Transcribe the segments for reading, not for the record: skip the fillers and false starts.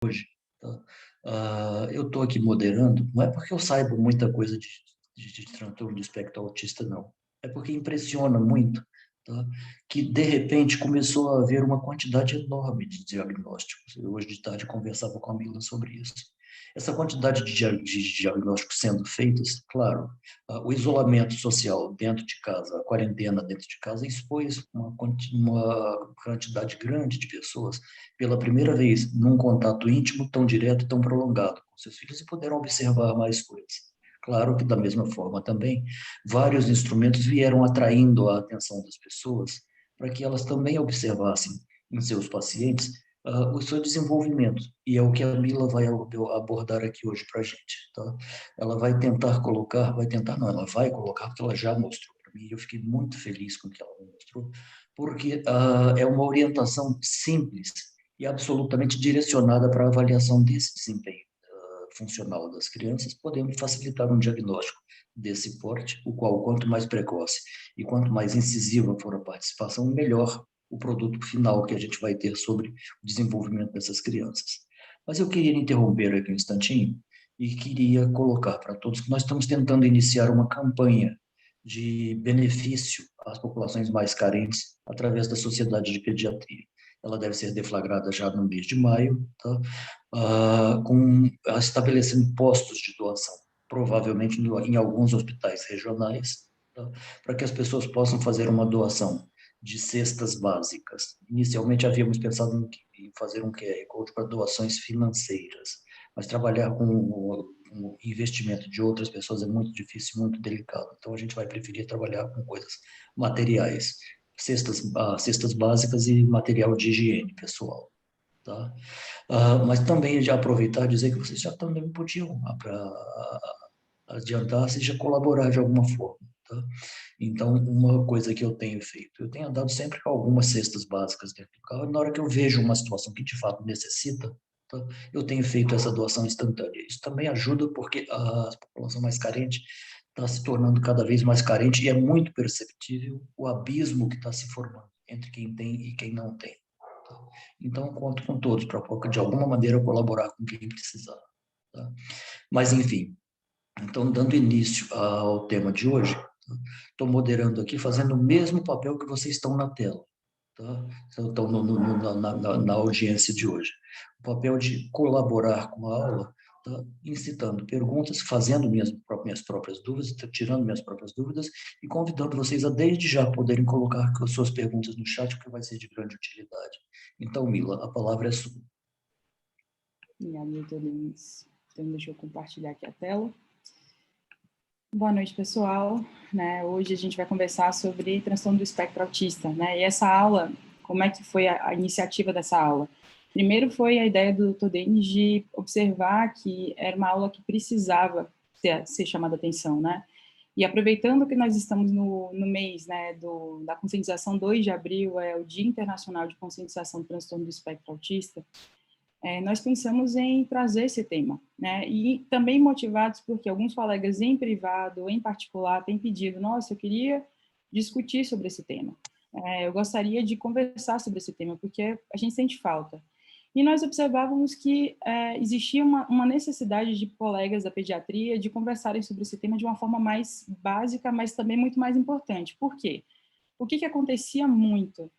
Tá? Eu estou aqui moderando, não é porque eu saiba muita coisa de transtorno do espectro autista, não. É porque impressiona muito, tá? Que, de repente, começou a haver uma quantidade enorme de diagnósticos. Eu, hoje de tarde, conversava com a Mila sobre isso. Essa quantidade de diagnósticos sendo feitos, claro, o isolamento social dentro de casa, a quarentena dentro de casa, expôs uma quantidade grande de pessoas pela primeira vez num contato íntimo tão direto, tão prolongado com seus filhos e puderam observar mais coisas. Claro que, da mesma forma também, vários instrumentos vieram atraindo a atenção das pessoas para que elas também observassem em seus pacientes o seu desenvolvimento. E é o que a Mila vai abordar aqui hoje para a gente. Tá? Ela vai tentar colocar, vai tentar não, ela vai colocar, porque ela já mostrou para mim, e eu fiquei muito feliz com o que ela me mostrou, porque é uma orientação simples e absolutamente direcionada para a avaliação desse desempenho funcional das crianças, podendo facilitar um diagnóstico desse porte, o qual, quanto mais precoce e quanto mais incisiva for a participação, melhor o produto final que a gente vai ter sobre o desenvolvimento dessas crianças. Mas eu queria interromper aqui um instantinho e queria colocar para todos que nós estamos tentando iniciar uma campanha de benefício às populações mais carentes através da Sociedade de Pediatria. Ela deve ser deflagrada já no mês de maio, tá? Estabelecendo postos de doação, provavelmente em alguns hospitais regionais, tá? Para que as pessoas possam fazer uma doação de cestas básicas. Inicialmente havíamos pensado em fazer um QR Code para doações financeiras, mas trabalhar com o investimento de outras pessoas é muito difícil, muito delicado. Então a gente vai preferir trabalhar com coisas materiais, cestas básicas e material de higiene pessoal. Tá? Mas também já aproveitar e dizer que vocês já também podiam adiantar, seja colaborar de alguma forma. Tá? Então, uma coisa que eu tenho feito, eu tenho andado sempre com algumas cestas básicas dentro do carro, e na hora que eu vejo uma situação que de fato necessita, tá? Eu tenho feito essa doação instantânea. Isso também ajuda porque a população mais carente está se tornando cada vez mais carente e é muito perceptível o abismo que está se formando entre quem tem e quem não tem. Tá? Então, eu conto com todos para, de alguma maneira, colaborar com quem precisar. Tá? Mas, enfim, então, dando início ao tema de hoje, estou moderando aqui, fazendo o mesmo papel que vocês estão na tela, tá? Estão na audiência de hoje. O papel de colaborar com a aula, tá? Incitando perguntas, fazendo minhas próprias dúvidas, tirando minhas próprias dúvidas e convidando vocês a, desde já, poderem colocar as suas perguntas no chat, porque vai ser de grande utilidade. Então, Mila, a palavra é sua. Obrigada, doutor Denis. Então, deixa eu compartilhar aqui a tela. Boa noite, pessoal. Hoje a gente vai conversar sobre transtorno do espectro autista. E essa aula, como é que foi a iniciativa dessa aula? Primeiro foi a ideia do Dr. Denis de observar que era uma aula que precisava ser chamada atenção, E aproveitando que nós estamos no mês da conscientização, 2 de abril é o Dia Internacional de Conscientização do Transtorno do Espectro Autista, nós pensamos em trazer esse tema, e também motivados porque alguns colegas em privado, em particular, têm pedido, nossa, eu queria discutir sobre esse tema, eu gostaria de conversar sobre esse tema, porque a gente sente falta. E nós observávamos que existia uma necessidade de colegas da pediatria de conversarem sobre esse tema de uma forma mais básica, mas também muito mais importante. Por quê? O que acontecia muito?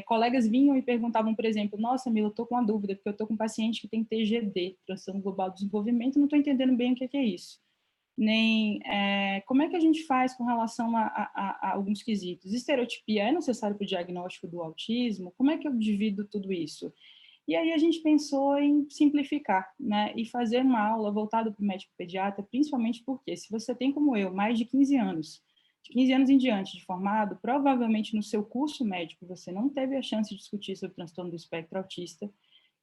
Colegas vinham e perguntavam, por exemplo, nossa, Mila, eu estou com uma dúvida, porque eu estou com um paciente que tem TGD, Transtorno Global do Desenvolvimento, não estou entendendo bem o que é isso. Nem como é que a gente faz com relação a alguns quesitos. Estereotipia é necessário para o diagnóstico do autismo? Como é que eu divido tudo isso? E aí a gente pensou em simplificar, e fazer uma aula voltada para o médico pediatra, principalmente porque se você tem, como eu, mais de 15 anos, de 15 anos em diante de formado, provavelmente no seu curso médico você não teve a chance de discutir sobre o transtorno do espectro autista,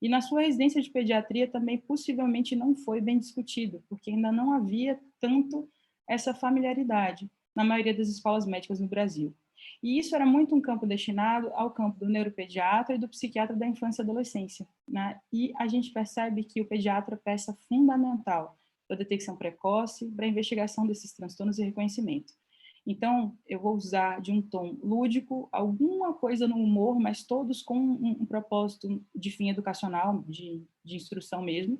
e na sua residência de pediatria também possivelmente não foi bem discutido, porque ainda não havia tanto essa familiaridade na maioria das escolas médicas no Brasil. E isso era muito um campo destinado ao campo do neuropediatra e do psiquiatra da infância e adolescência, E a gente percebe que o pediatra é peça fundamental para a detecção precoce, para a investigação desses transtornos e reconhecimento. Então, eu vou usar de um tom lúdico, alguma coisa no humor, mas todos com um propósito de fim educacional, de instrução mesmo.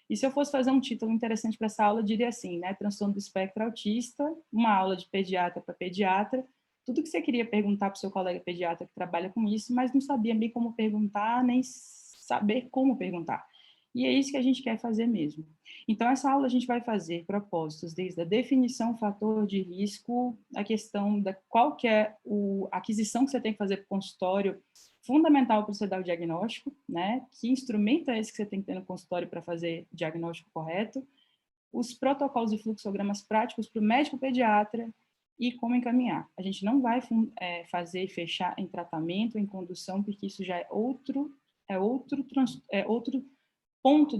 E se eu fosse fazer um título interessante para essa aula, eu diria assim, né? Transtorno do espectro autista, uma aula de pediatra para pediatra, tudo que você queria perguntar para o seu colega pediatra que trabalha com isso, mas não sabia bem como perguntar, nem saber como perguntar. E é isso que a gente quer fazer mesmo. Então, essa aula a gente vai fazer propósitos desde a definição, fator de risco, a questão da qual que é a aquisição que você tem que fazer para o consultório, fundamental para você dar o diagnóstico, né? Que instrumento é esse que você tem que ter no consultório para fazer o diagnóstico correto, os protocolos e fluxogramas práticos para o médico pediatra e como encaminhar. A gente não vai fazer e fechar em tratamento, em condução, porque isso já é outro ponto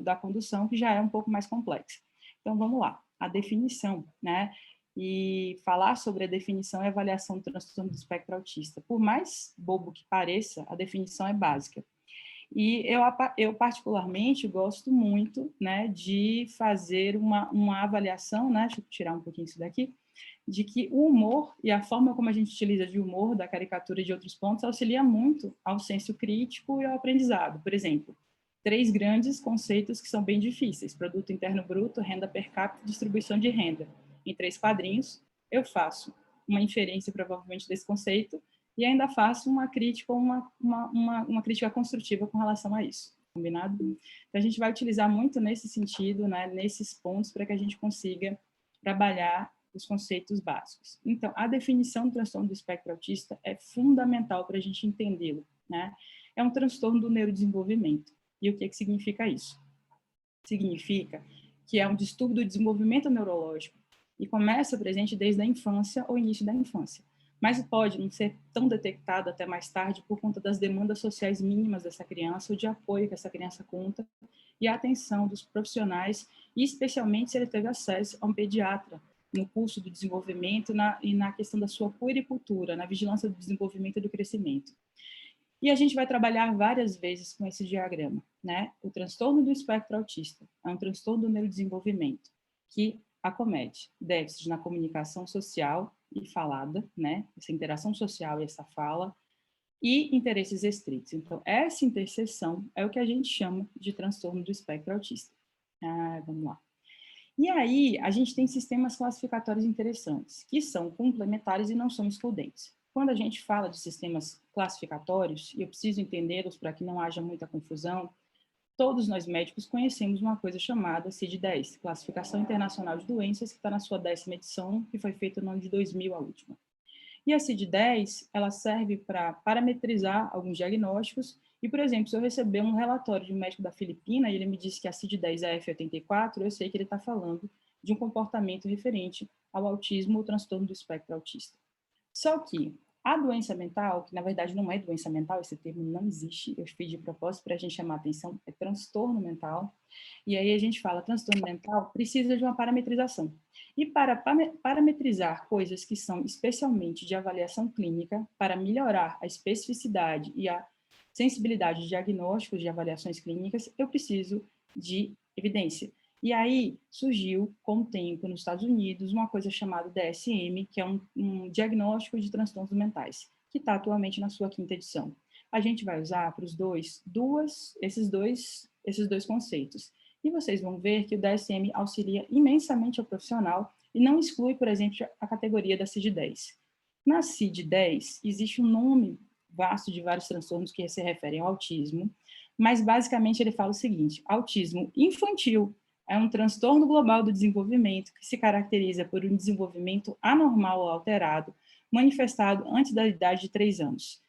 da condução que já é um pouco mais complexo. Então, vamos lá. A definição, né? E falar sobre a definição e avaliação do transtorno do espectro autista. Por mais bobo que pareça, a definição é básica. E eu particularmente, gosto muito, né, de fazer uma avaliação, né, deixa eu tirar um pouquinho isso daqui, de que o humor e a forma como a gente utiliza de humor, da caricatura e de outros pontos, auxilia muito ao senso crítico e ao aprendizado. Por exemplo, 3 grandes conceitos que são bem difíceis: produto interno bruto, renda per capita, distribuição de renda. Em 3 quadrinhos, eu faço uma inferência, provavelmente, desse conceito, e ainda faço uma crítica, uma crítica construtiva com relação a isso. Combinado? Então, a gente vai utilizar muito nesse sentido, né, nesses pontos, para que a gente consiga trabalhar os conceitos básicos. Então, a definição do transtorno do espectro autista é fundamental para a gente entendê-lo, né? É um transtorno do neurodesenvolvimento. E o que significa isso? Significa que é um distúrbio do desenvolvimento neurológico e começa presente desde a infância ou início da infância, mas pode não ser tão detectado até mais tarde por conta das demandas sociais mínimas dessa criança, ou de apoio que essa criança conta, e a atenção dos profissionais, e especialmente se ele teve acesso a um pediatra no curso do desenvolvimento e na questão da sua puericultura, na vigilância do desenvolvimento e do crescimento. E a gente vai trabalhar várias vezes com esse diagrama, né? O transtorno do espectro autista é um transtorno do neurodesenvolvimento que acomete déficits na comunicação social e falada, né? Essa interação social e essa fala, e interesses restritos. Então, essa interseção é o que a gente chama de transtorno do espectro autista. Vamos lá. E aí, a gente tem sistemas classificatórios interessantes, que são complementares e não são excludentes. Quando a gente fala de sistemas classificatórios, e eu preciso entendê-los para que não haja muita confusão, todos nós médicos conhecemos uma coisa chamada CID-10, Classificação Internacional de Doenças, que está na sua 10ª edição, que foi feita no ano de 2000, a última. E a CID-10, ela serve para parametrizar alguns diagnósticos. E, por exemplo, se eu receber um relatório de um médico da Filipina e ele me disse que a CID-10 é F84, eu sei que ele está falando de um comportamento referente ao autismo ou transtorno do espectro autista. Só que a doença mental, que na verdade não é doença mental, esse termo não existe, eu fiz de propósito para a gente chamar a atenção, é transtorno mental. E aí a gente fala, transtorno mental precisa de uma parametrização. E para parametrizar coisas que são especialmente de avaliação clínica, para melhorar a especificidade e a sensibilidade de diagnósticos de avaliações clínicas, eu preciso de evidência. E aí surgiu, com o tempo, nos Estados Unidos, uma coisa chamada DSM, que é um diagnóstico de transtornos mentais, que está atualmente na sua 5ª edição. A gente vai usar para os esses dois conceitos. E vocês vão ver que o DSM auxilia imensamente ao profissional e não exclui, por exemplo, a categoria da CID-10. Na CID-10, existe um nome vasto de vários transtornos que se referem ao autismo, mas basicamente ele fala o seguinte: autismo infantil é um transtorno global do desenvolvimento que se caracteriza por um desenvolvimento anormal ou alterado, manifestado antes da idade de 3 anos,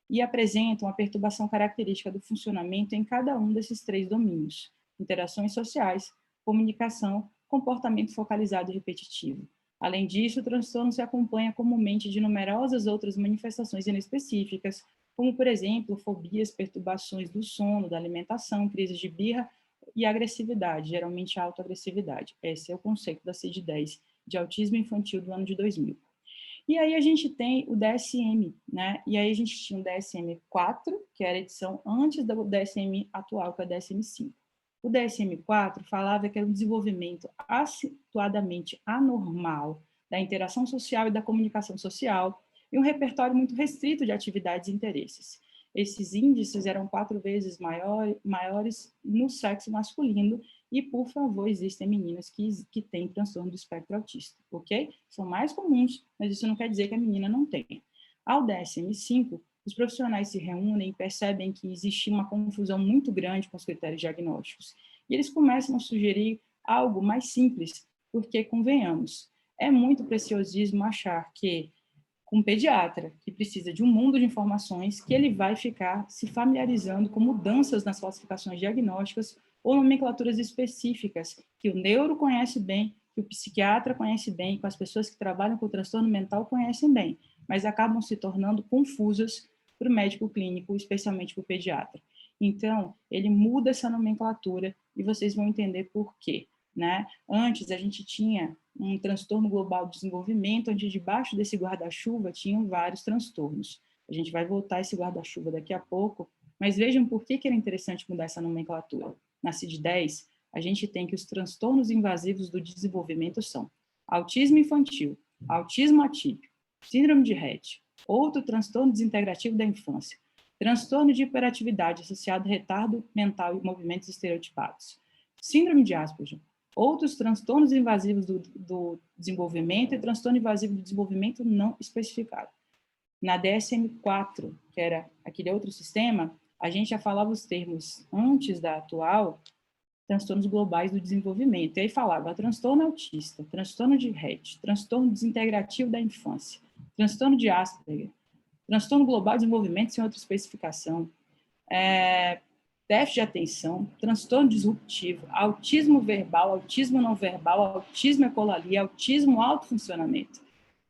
e apresenta uma perturbação característica do funcionamento em cada um desses 3 domínios: interações sociais, comunicação, comportamento focalizado e repetitivo. Além disso, o transtorno se acompanha comumente de numerosas outras manifestações inespecíficas, como, por exemplo, fobias, perturbações do sono, da alimentação, crises de birra e agressividade, geralmente autoagressividade. Esse é o conceito da CID-10, de autismo infantil do ano de 2000. E aí a gente tem o DSM, né? E aí a gente tinha o DSM-4, que era a edição antes do DSM atual, que é o DSM-5. O DSM-4 falava que era um desenvolvimento acentuadamente anormal da interação social e da comunicação social, e um repertório muito restrito de atividades e interesses. Esses índices eram 4 vezes maiores no sexo masculino, e, por favor, existem meninas que têm transtorno do espectro autista, ok? São mais comuns, mas isso não quer dizer que a menina não tenha. Ao DSM-5, os profissionais se reúnem e percebem que existe uma confusão muito grande com os critérios diagnósticos. E eles começam a sugerir algo mais simples, porque, convenhamos, é muito preciosismo achar que, com um pediatra, que precisa de um mundo de informações, que ele vai ficar se familiarizando com mudanças nas classificações diagnósticas ou nomenclaturas específicas que o neuro conhece bem, que o psiquiatra conhece bem, que as pessoas que trabalham com transtorno mental conhecem bem, mas acabam se tornando confusas para o médico clínico, especialmente para o pediatra. Então, ele muda essa nomenclatura e vocês vão entender por quê, né? Antes, a gente tinha um transtorno global do desenvolvimento, onde debaixo desse guarda-chuva tinham vários transtornos. A gente vai voltar a esse guarda-chuva daqui a pouco, mas vejam por que era interessante mudar essa nomenclatura. Na CID-10, a gente tem que os transtornos invasivos do desenvolvimento são autismo infantil, autismo atípico, síndrome de Rett, outro transtorno desintegrativo da infância, transtorno de hiperatividade associado a retardo mental e movimentos estereotipados, síndrome de Asperger, outros transtornos invasivos do desenvolvimento e transtorno invasivo do desenvolvimento não especificado. Na DSM-4, que era aquele outro sistema, a gente já falava os termos antes da atual, transtornos globais do desenvolvimento. E aí falava transtorno autista, transtorno de Rett, transtorno desintegrativo da infância, transtorno de Asperger, transtorno global de desenvolvimento sem outra especificação, déficit de atenção, transtorno disruptivo, autismo verbal, autismo não verbal, autismo ecolalia, autismo alto funcionamento.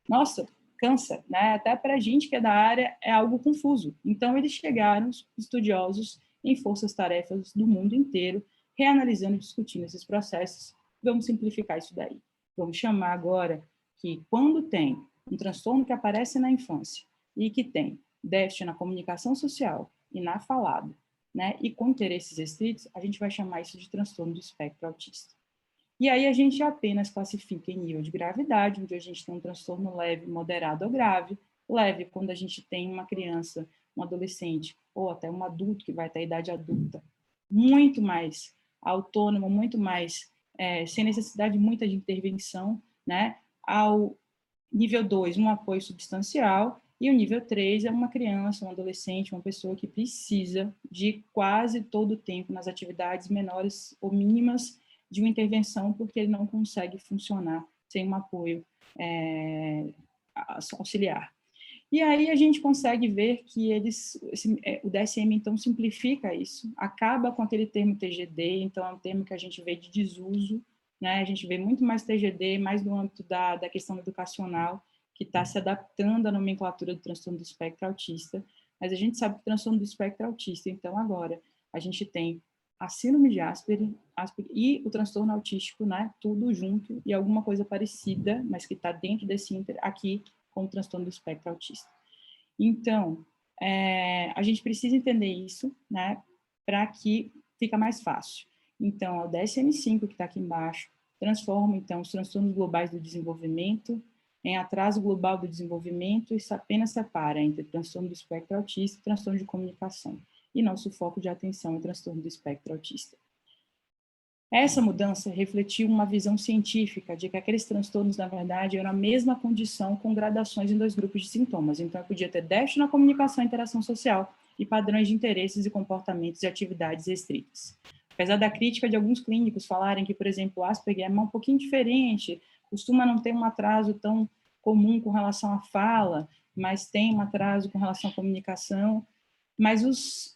Nossa, cansa, né? Até para a gente que é da área é algo confuso. Então, eles chegaram, estudiosos, em forças-tarefas do mundo inteiro, reanalisando e discutindo esses processos. Vamos simplificar isso daí. Vamos chamar agora que quando tem um transtorno que aparece na infância e que tem déficit na comunicação social e na falada, né, e com interesses restritos, a gente vai chamar isso de transtorno do espectro autista. E aí a gente apenas classifica em nível de gravidade, onde a gente tem um transtorno leve, moderado ou grave. Leve, quando a gente tem uma criança, um adolescente, ou até um adulto que vai até a idade adulta, muito mais autônomo, muito mais, sem necessidade de muita de intervenção, né? Ao nível 2, um apoio substancial, e o nível 3 é uma criança, um adolescente, uma pessoa que precisa de quase todo o tempo nas atividades menores ou mínimas de uma intervenção, porque ele não consegue funcionar sem um apoio auxiliar. E aí a gente consegue ver que o DSM, então, simplifica isso, acaba com aquele termo TGD, então é um termo que a gente vê de desuso, né? A gente vê muito mais TGD, mais no âmbito da questão educacional, que está se adaptando à nomenclatura do transtorno do espectro autista, mas a gente sabe que o transtorno do espectro autista, então agora, a gente tem a síndrome de Asperger e o transtorno autístico, né, tudo junto, e alguma coisa parecida, mas que está dentro desse aqui, com o transtorno do espectro autista. Então, a gente precisa entender isso, né, para que fica mais fácil. Então, o DSM-5, que está aqui embaixo, transforma, então, os transtornos globais do desenvolvimento em atraso global do desenvolvimento e apenas separa entre transtorno do espectro autista e transtorno de comunicação. E nosso foco de atenção é transtorno do espectro autista. Essa mudança refletiu uma visão científica de que aqueles transtornos, na verdade, eram a mesma condição com gradações em 2 grupos de sintomas. Então, eu podia ter déficit na comunicação e interação social e padrões de interesses e comportamentos e atividades restritas. Apesar da crítica de alguns clínicos falarem que, por exemplo, o Asperger é um pouquinho diferente, costuma não ter um atraso tão comum com relação à fala, mas tem um atraso com relação à comunicação, mas os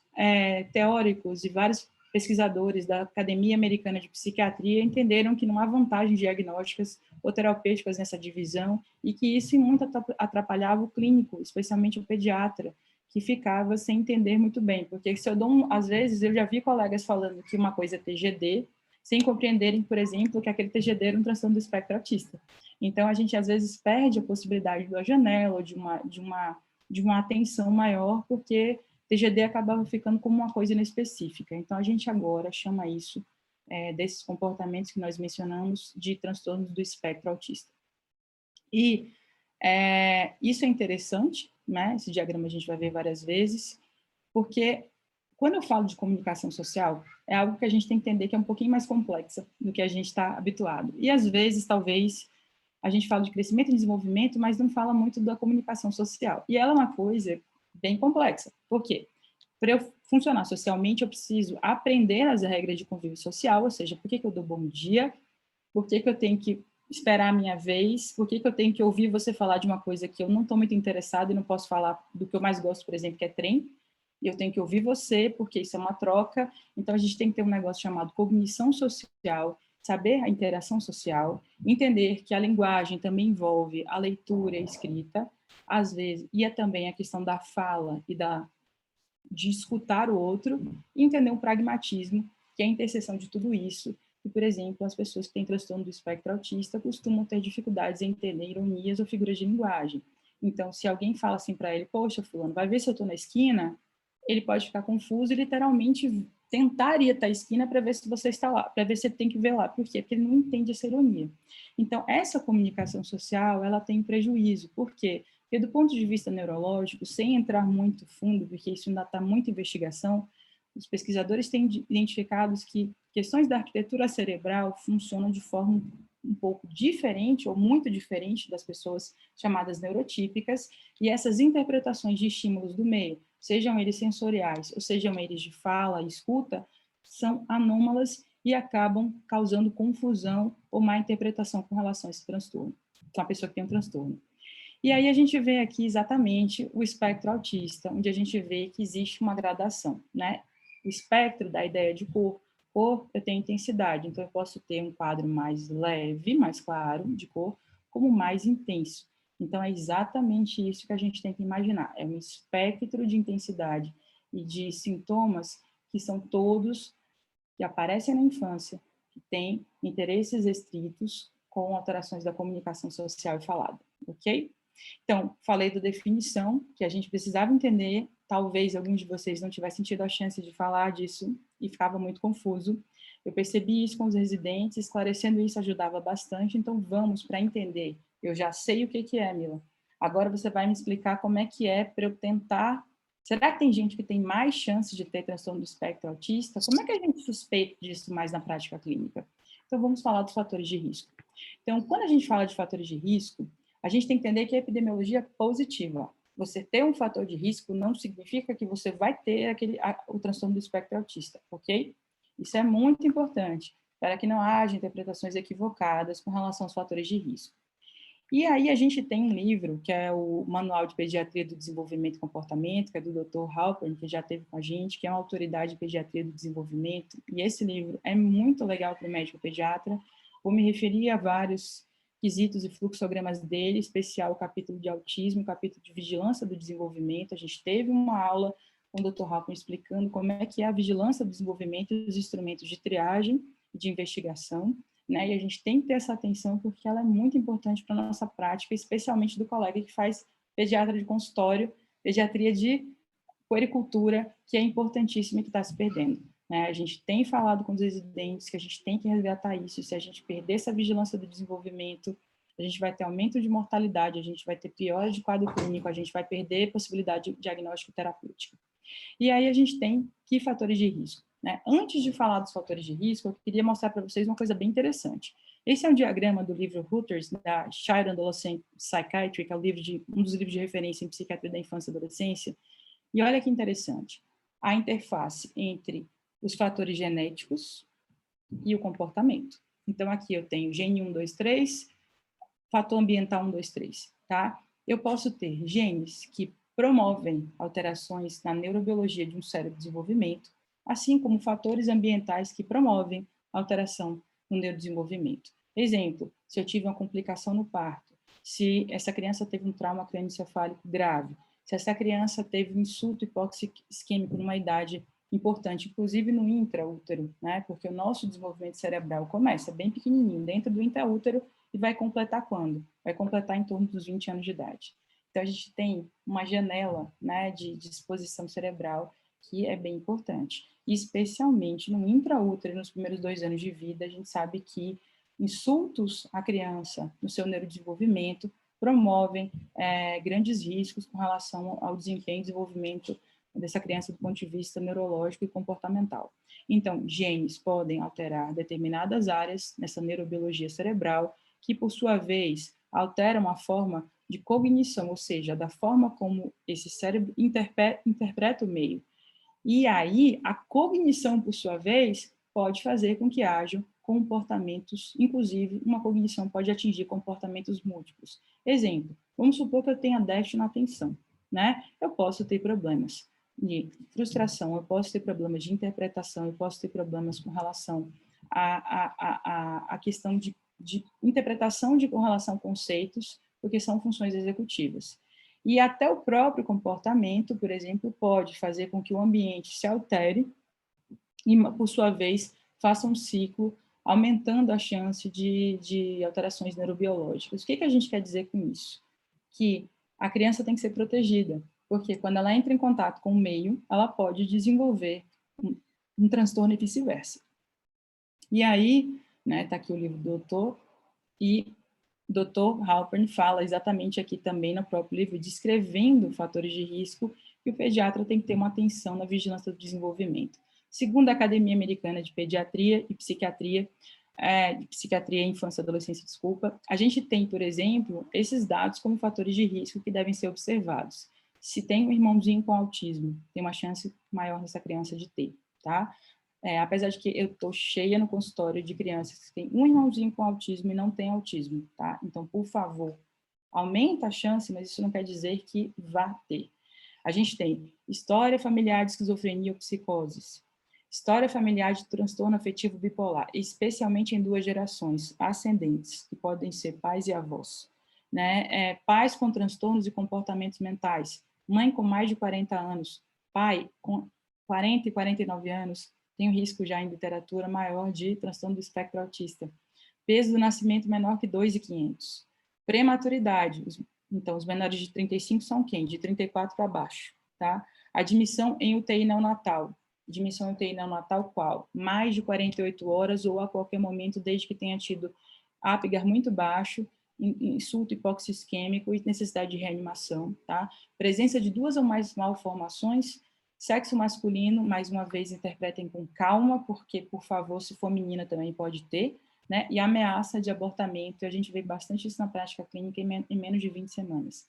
teóricos e vários pesquisadores da Academia Americana de Psiquiatria entenderam que não há vantagens diagnósticas ou terapêuticas nessa divisão e que isso muito atrapalhava o clínico, especialmente o pediatra, que ficava sem entender muito bem, porque se eu dou às vezes eu já vi colegas falando que uma coisa é TGD, sem compreenderem, por exemplo, que aquele TGD era um transtorno do espectro autista. Então a gente às vezes perde a possibilidade da janela ou de uma atenção maior, porque TGD acabava ficando como uma coisa inespecífica. Então, a gente agora chama isso, desses comportamentos que nós mencionamos, de transtornos do espectro autista. E isso é interessante, né? Esse diagrama a gente vai ver várias vezes, porque quando eu falo de comunicação social, é algo que a gente tem que entender que é um pouquinho mais complexa do que a gente está habituado. E, às vezes, talvez, a gente fala de crescimento e desenvolvimento, mas não fala muito da comunicação social. E ela é uma coisa bem complexa. Por quê? Para eu funcionar socialmente, eu preciso aprender as regras de convívio social, ou seja, por que eu dou bom dia, por que eu tenho que esperar a minha vez, por que eu tenho que ouvir você falar de uma coisa que eu não estou muito interessado e não posso falar do que eu mais gosto, por exemplo, que é trem, e eu tenho que ouvir você, porque isso é uma troca. Então, a gente tem que ter um negócio chamado cognição social, saber a interação social, entender que a linguagem também envolve a leitura e a escrita, às vezes, e é também a questão da fala e de escutar o outro, e entender um pragmatismo, que é a interseção de tudo isso. E, por exemplo, as pessoas que têm transtorno do espectro autista costumam ter dificuldades em entender ironias ou figuras de linguagem. Então, se alguém fala assim para ele, poxa, fulano, vai ver se eu estou na esquina, ele pode ficar confuso e literalmente tentar ir até a esquina para ver se você está lá, para ver se ele tem que ver lá. Por quê? Porque ele não entende essa ironia. Então, essa comunicação social, ela tem prejuízo. Por quê? Porque, do ponto de vista neurológico, sem entrar muito fundo, porque isso ainda está muito em investigação, os pesquisadores têm identificado que questões da arquitetura cerebral funcionam de forma um pouco diferente ou muito diferente das pessoas chamadas neurotípicas, e essas interpretações de estímulos do meio, sejam eles sensoriais ou sejam eles de fala e escuta, são anômalas e acabam causando confusão ou má interpretação com relação a esse transtorno, com a pessoa que tem um transtorno. E aí a gente vê aqui exatamente o espectro autista, onde a gente vê que existe uma gradação, né? O espectro da ideia de cor. Cor, eu tenho intensidade, então eu posso ter um quadro mais leve, mais claro de cor, como mais intenso. Então é exatamente isso que a gente tem que imaginar. É um espectro de intensidade e de sintomas que são todos que aparecem na infância, que têm interesses restritos com alterações da comunicação social e falada, ok? Então, falei da definição, que a gente precisava entender, talvez alguns de vocês não tivessem tido a chance de falar disso e ficava muito confuso. Eu percebi isso com os residentes, esclarecendo isso ajudava bastante, então vamos para entender. Eu já sei o que é, Mila. Agora você vai me explicar como é que é para eu tentar. Será que tem gente que tem mais chances de ter transtorno do espectro autista? Como é que a gente suspeita disso mais na prática clínica? Então, vamos falar dos fatores de risco. Então, quando a gente fala de fatores de risco, a gente tem que entender que a epidemiologia é positiva. Você ter um fator de risco não significa que você vai ter o transtorno do espectro autista, ok? Isso é muito importante, para que não haja interpretações equivocadas com relação aos fatores de risco. E aí a gente tem um livro, que é o Manual de Pediatria do Desenvolvimento e Comportamento, que é do Dr. Halpern, que já teve com a gente, que é uma autoridade de pediatria do desenvolvimento, e esse livro é muito legal para o médico pediatra. Vou me referir a vários quesitos e fluxogramas dele, especial o capítulo de autismo, o capítulo de vigilância do desenvolvimento. A gente teve uma aula com o Dr. Halpern explicando como é que é a vigilância do desenvolvimento e os instrumentos de triagem e de investigação, né? E a gente tem que ter essa atenção porque ela é muito importante para a nossa prática, especialmente do colega que faz pediatra de consultório, pediatria de puericultura, que é importantíssima e que está se perdendo. Né? A gente tem falado com os residentes que a gente tem que resgatar isso, se a gente perder essa vigilância do desenvolvimento, a gente vai ter aumento de mortalidade, a gente vai ter piora de quadro clínico, a gente vai perder possibilidade de diagnóstico terapêutico. E aí a gente tem que fatores de risco. Né? Antes de falar dos fatores de risco, eu queria mostrar para vocês uma coisa bem interessante. Esse é um diagrama do livro Hooters, da Child Adolescent Psychiatry, que é um dos livros de referência em psiquiatria da infância e adolescência. E olha que interessante, a interface entre os fatores genéticos e o comportamento. Então, aqui eu tenho gene 1, 2, 3, fator ambiental 1, 2, 3, tá? Eu posso ter genes que promovem alterações na neurobiologia de um cérebro de desenvolvimento, assim como fatores ambientais que promovem alteração no neurodesenvolvimento. Exemplo, se eu tive uma complicação no parto, se essa criança teve um trauma crânioencefálico grave, se essa criança teve um insulto hipóxico isquêmico numa idade importante, inclusive no intraútero, né? Porque o nosso desenvolvimento cerebral começa bem pequenininho, dentro do intraútero, e vai completar quando? Vai completar em torno dos 20 anos de idade. Então, a gente tem uma janela, né, de exposição cerebral que é bem importante. E especialmente no intraútero, nos primeiros 2 anos de vida, a gente sabe que insultos à criança no seu neurodesenvolvimento promovem grandes riscos com relação ao desempenho e desenvolvimento dessa criança do ponto de vista neurológico e comportamental. Então, genes podem alterar determinadas áreas nessa neurobiologia cerebral, que, por sua vez, alteram a forma de cognição, ou seja, da forma como esse cérebro interpreta o meio. E aí, a cognição, por sua vez, pode fazer com que hajam comportamentos, inclusive, uma cognição pode atingir comportamentos múltiplos. Exemplo, vamos supor que eu tenha déficit na atenção, né? Eu posso ter problemas de frustração, eu posso ter problemas de interpretação, eu posso ter problemas com relação à questão de interpretação com relação a conceitos, porque são funções executivas. E até o próprio comportamento, por exemplo, pode fazer com que o ambiente se altere e, por sua vez, faça um ciclo, aumentando a chance de alterações neurobiológicas. O que a gente quer dizer com isso? Que a criança tem que ser protegida, porque quando ela entra em contato com o meio, ela pode desenvolver um transtorno e vice-versa. E aí, né, tá aqui o livro do doutor, e Dr. Halpern fala exatamente aqui também no próprio livro, descrevendo fatores de risco que o pediatra tem que ter uma atenção na vigilância do desenvolvimento. Segundo a Academia Americana de Pediatria e Psiquiatria, Infância e Adolescência, desculpa, a gente tem, por exemplo, esses dados como fatores de risco que devem ser observados. Se tem um irmãozinho com autismo, tem uma chance maior dessa criança de ter, tá? Apesar de que eu estou cheia no consultório de crianças que têm um irmãozinho com autismo e não tem autismo, tá? Então, por favor, aumenta a chance, mas isso não quer dizer que vá ter. A gente tem história familiar de esquizofrenia ou psicoses, história familiar de transtorno afetivo bipolar, especialmente em 2 gerações ascendentes, que podem ser pais e avós, né? Pais com transtornos e comportamentos mentais, mãe com mais de 40 anos, pai com 40 e 49 anos, tem um risco já em literatura maior de transtorno do espectro autista. Peso do nascimento menor que 2.500. Prematuridade, então os menores de 35 são quem? De 34 para baixo, tá? Admissão em UTI neonatal. Admissão em UTI neonatal qual? Mais de 48 horas ou a qualquer momento, desde que tenha tido Apgar muito baixo, insulto hipoxisquêmico e necessidade de reanimação, tá? Presença de 2 ou mais malformações. Sexo masculino, mais uma vez, interpretem com calma, porque, por favor, se for menina também pode ter, né? E ameaça de abortamento, a gente vê bastante isso na prática clínica em menos de 20 semanas.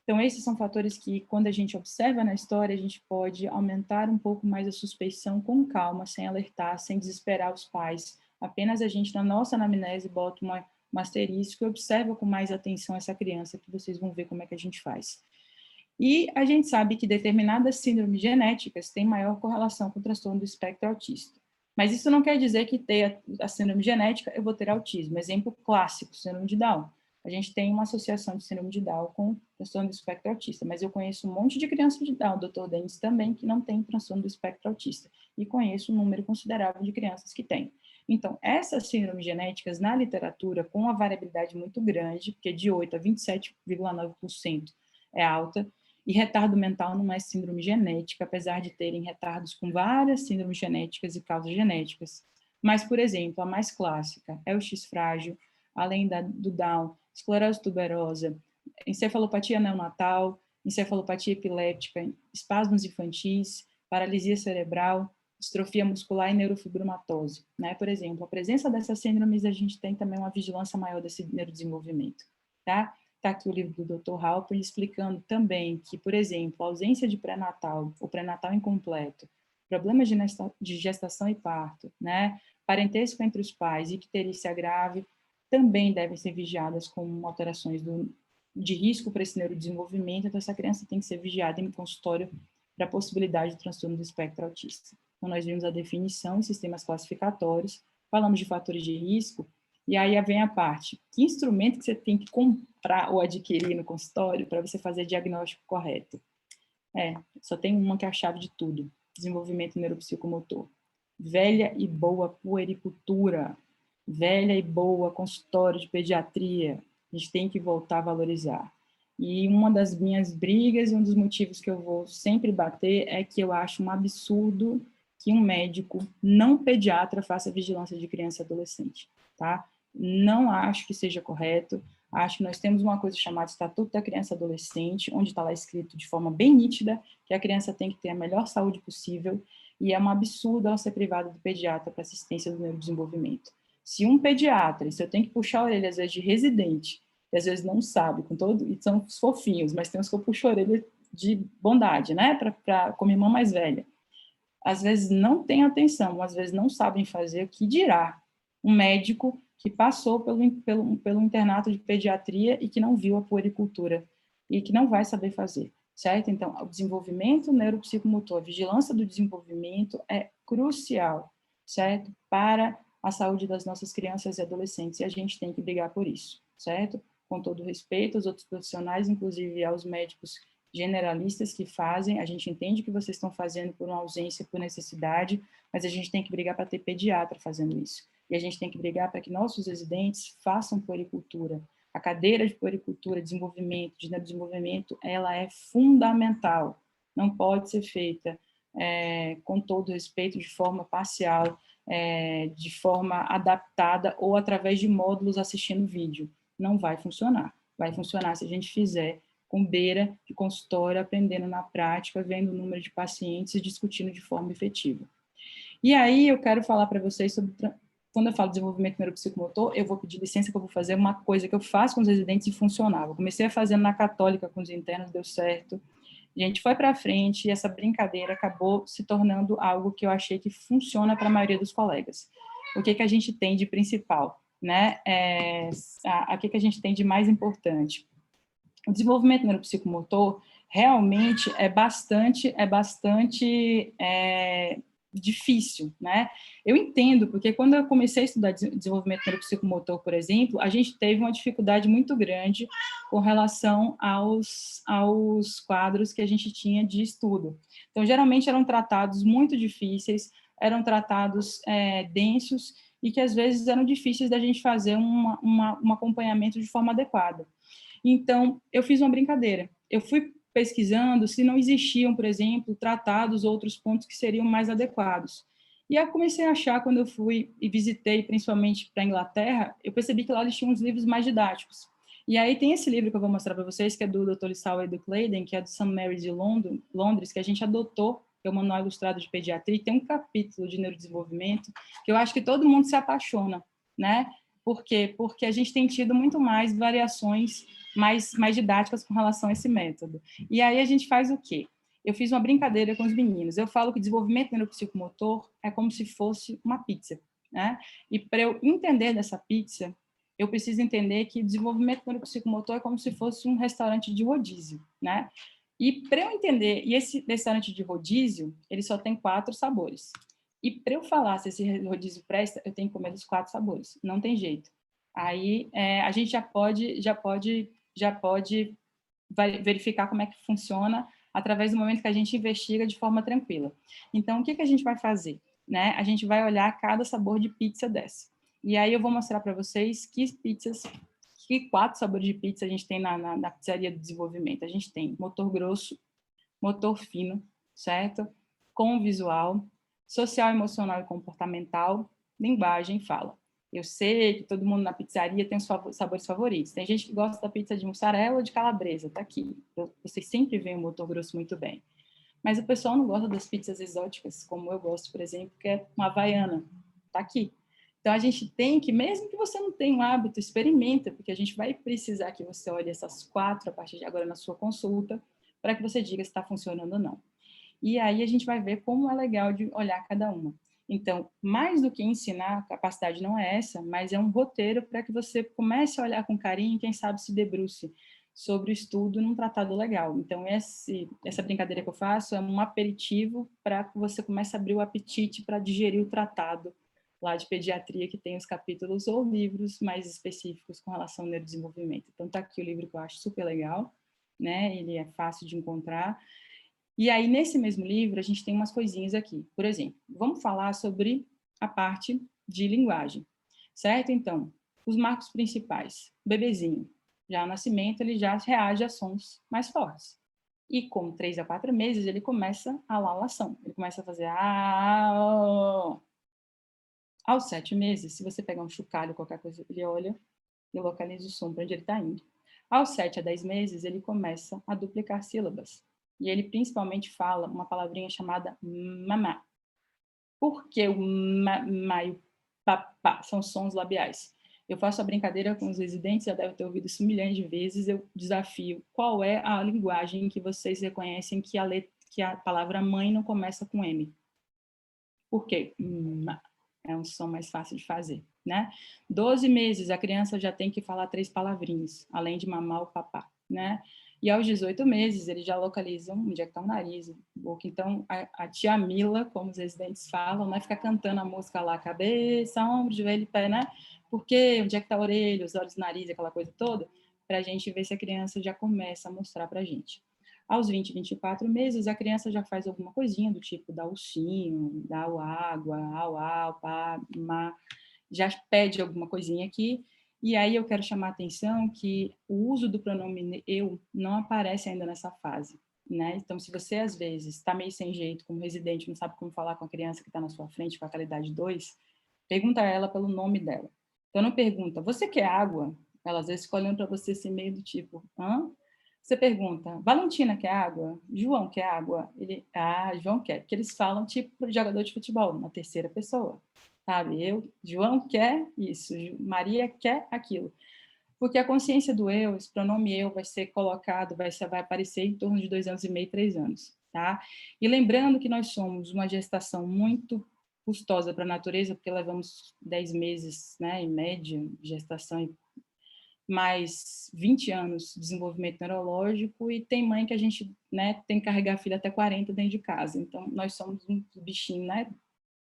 Então, esses são fatores que, quando a gente observa na história, a gente pode aumentar um pouco mais a suspeição com calma, sem alertar, sem desesperar os pais. Apenas a gente, na nossa anamnese, bota um asterisco e observa com mais atenção essa criança, que vocês vão ver como é que a gente faz. E a gente sabe que determinadas síndromes genéticas têm maior correlação com o transtorno do espectro autista. Mas isso não quer dizer que ter a síndrome genética, eu vou ter autismo. Exemplo clássico, síndrome de Down. A gente tem uma associação de síndrome de Down com transtorno do espectro autista, mas eu conheço um monte de crianças de Down, o Dr. Denis também, que não tem transtorno do espectro autista. E conheço um número considerável de crianças que têm. Então, essas síndromes genéticas, na literatura, com uma variabilidade muito grande, porque de 8 a 27,9% é alta, e retardo mental não é síndrome genética, apesar de terem retardos com várias síndromes genéticas e causas genéticas. Mas, por exemplo, a mais clássica é o X frágil, além do Down, esclerose tuberosa, encefalopatia neonatal, encefalopatia epiléptica, espasmos infantis, paralisia cerebral, distrofia muscular e neurofibromatose, né? Por exemplo, a presença dessas síndromes, a gente tem também uma vigilância maior desse neurodesenvolvimento, tá? Está aqui o livro do Dr. Halpern explicando também que, por exemplo, a ausência de pré-natal, o pré-natal incompleto, problemas de gestação e parto, né? Parentesco entre os pais e icterícia grave, também devem ser vigiadas como alterações de risco para esse neurodesenvolvimento, então essa criança tem que ser vigiada em consultório para a possibilidade de transtorno do espectro autista. Então, nós vimos a definição em sistemas classificatórios, falamos de fatores de risco, e aí vem a parte, que instrumento que você tem que comprar ou adquirir no consultório para você fazer diagnóstico correto? Só tem uma que é a chave de tudo, desenvolvimento neuropsicomotor. Velha e boa puericultura, velha e boa consultório de pediatria, a gente tem que voltar a valorizar. E uma das minhas brigas e um dos motivos que eu vou sempre bater é que eu acho um absurdo que um médico não pediatra faça vigilância de criança e adolescente, tá? Não acho que seja correto. Acho que nós temos uma coisa chamada Estatuto da Criança e Adolescente, onde está lá escrito de forma bem nítida que a criança tem que ter a melhor saúde possível, e é um absurdo ela ser privada do pediatra para assistência do neurodesenvolvimento. Se um pediatra, se eu tenho que puxar a orelha, às vezes, de residente, que às vezes não sabe, com todo, e são os fofinhos, mas tem uns que eu puxo a orelha de bondade, né, com minha irmã mais velha. Às vezes não tem atenção, às vezes não sabem fazer, o que dirá um médico que passou pelo internato de pediatria e que não viu a puericultura e que não vai saber fazer, certo? Então, o desenvolvimento neuropsicomotor, a vigilância do desenvolvimento é crucial, certo? Para a saúde das nossas crianças e adolescentes, e a gente tem que brigar por isso, certo? Com todo respeito aos outros profissionais, inclusive aos médicos generalistas que fazem, a gente entende que vocês estão fazendo por uma ausência, por necessidade, mas a gente tem que brigar para ter pediatra fazendo isso. E a gente tem que brigar para que nossos residentes façam puericultura. A cadeira de puericultura, desenvolvimento, de neurodesenvolvimento, ela é fundamental. Não pode ser feita com todo respeito, de forma parcial, de forma adaptada ou através de módulos assistindo vídeo. Não vai funcionar. Vai funcionar se a gente fizer com beira de consultório, aprendendo na prática, vendo o número de pacientes e discutindo de forma efetiva. E aí eu quero falar para vocês sobre, quando eu falo desenvolvimento neuropsicomotor, eu vou pedir licença que eu vou fazer uma coisa que eu faço com os residentes e funcionava. Eu comecei a fazer na Católica com os internos, deu certo. A gente foi para frente e essa brincadeira acabou se tornando algo que eu achei que funciona para a maioria dos colegas. O que a gente tem de principal, né? O que a gente tem de mais importante? O desenvolvimento neuropsicomotor realmente é bastante difícil, né? Eu entendo, porque quando eu comecei a estudar desenvolvimento neuropsicomotor, por exemplo, a gente teve uma dificuldade muito grande com relação aos quadros que a gente tinha de estudo. Então, geralmente eram tratados muito difíceis, eram tratados densos e que às vezes eram difíceis da gente fazer um acompanhamento de forma adequada. Então, eu fiz uma brincadeira. Eu fui pesquisando se não existiam, por exemplo, tratados, outros pontos que seriam mais adequados. E eu comecei a achar, quando eu fui e visitei, principalmente para a Inglaterra, eu percebi que lá eles tinham uns livros mais didáticos. E aí tem esse livro que eu vou mostrar para vocês, que é do Dr. Lissau e do Claydon, que é do St. Mary's de Londres, que a gente adotou, que é o Manual Ilustrado de Pediatria, e tem um capítulo de neurodesenvolvimento que eu acho que todo mundo se apaixona, né? Por quê? Porque a gente tem tido muito mais variações mais didáticas com relação a esse método. E aí a gente faz o quê? Eu fiz uma brincadeira com os meninos. Eu falo que desenvolvimento neuropsicomotor é como se fosse uma pizza, né? E para eu entender dessa pizza, eu preciso entender que desenvolvimento neuropsicomotor é como se fosse um restaurante de rodízio, né? E para eu entender, e esse restaurante de rodízio, ele só tem 4 sabores. E para eu falar se esse rodízio presta, eu tenho que comer dos 4 sabores. Não tem jeito. Aí a gente já pode verificar como é que funciona através do momento que a gente investiga de forma tranquila. Então, o que a gente vai fazer? Né? A gente vai olhar cada sabor de pizza dessa. E aí eu vou mostrar para vocês que 4 sabores de pizza a gente tem na pizzaria do desenvolvimento. A gente tem motor grosso, motor fino, certo? Com visual, social, emocional e comportamental, linguagem e fala. Eu sei que todo mundo na pizzaria tem os sabores favoritos. Tem gente que gosta da pizza de mussarela ou de calabresa, tá aqui. Vocês sempre veem o motor grosso muito bem. Mas o pessoal não gosta das pizzas exóticas, como eu gosto, por exemplo, que é uma havaiana. Tá aqui. Então, a gente tem que, mesmo que você não tenha um hábito, experimenta, porque a gente vai precisar que você olhe essas 4 a partir de agora na sua consulta, para que você diga se está funcionando ou não. E aí a gente vai ver como é legal de olhar cada uma. Então, mais do que ensinar, a capacidade não é essa, mas é um roteiro para que você comece a olhar com carinho e, quem sabe, se debruce sobre o estudo num tratado legal. Então, essa brincadeira que eu faço é um aperitivo para que você comece a abrir o apetite para digerir o tratado lá de pediatria, que tem os capítulos ou livros mais específicos com relação ao neurodesenvolvimento. Então, está aqui o livro que eu acho super legal, né? Ele é fácil de encontrar. E aí, nesse mesmo livro, a gente tem umas coisinhas aqui. Por exemplo, vamos falar sobre a parte de linguagem, certo? Então, os marcos principais. O bebezinho, já ao nascimento, ele já reage a sons mais fortes. E com 3 a 4 meses, ele começa a lalação. Ele começa a fazer Aos 7 meses, se você pegar um chocalho, qualquer coisa, ele olha e localiza o som para onde ele está indo. Aos 7 a 10 meses, ele começa a duplicar sílabas. E ele principalmente fala uma palavrinha chamada mamá. Por que o ma e o papá são sons labiais? Eu faço a brincadeira com os residentes, já devem ter ouvido isso milhões de vezes, eu desafio qual é a linguagem que vocês reconhecem que a palavra mãe não começa com M. Por quê? É um som mais fácil de fazer, né? 12 meses, a criança já tem que falar 3 palavrinhas, além de mamar ou papá, né? E aos 18 meses, eles já localizam onde é que está o nariz, boca. Então, a tia Mila, como os residentes falam, né? Fica cantando a música lá, cabeça, ombro, joelho, pé, né? Porque onde é que está a orelha, os olhos, nariz, aquela coisa toda, para a gente ver se a criança já começa a mostrar para a gente. Aos 20, 24 meses, a criança já faz alguma coisinha do tipo dar ursinho, dar água, au, pá, má, já pede alguma coisinha aqui. E aí eu quero chamar a atenção que o uso do pronome eu não aparece ainda nessa fase, né? Então, se você, às vezes, está meio sem jeito, como residente, não sabe como falar com a criança que está na sua frente, com a qualidade 2, pergunta a ela pelo nome dela. Então, não pergunta, você quer água? Ela, às vezes, fica olhando para você assim, meio do tipo, hã? Você pergunta, Valentina quer água? João quer água? Ele, João quer, porque eles falam tipo jogador de futebol, na terceira pessoa, sabe? João quer isso, Maria quer aquilo. Porque a consciência do eu, esse pronome eu vai ser colocado, vai aparecer em torno de 2 anos e meio, 3 anos, tá? E lembrando que nós somos uma gestação muito custosa para a natureza, porque levamos 10 meses, né, em média, de gestação mais 20 anos de desenvolvimento neurológico e tem mãe que a gente, né, tem que carregar a filha até 40 dentro de casa. Então, nós somos um bichinho, né,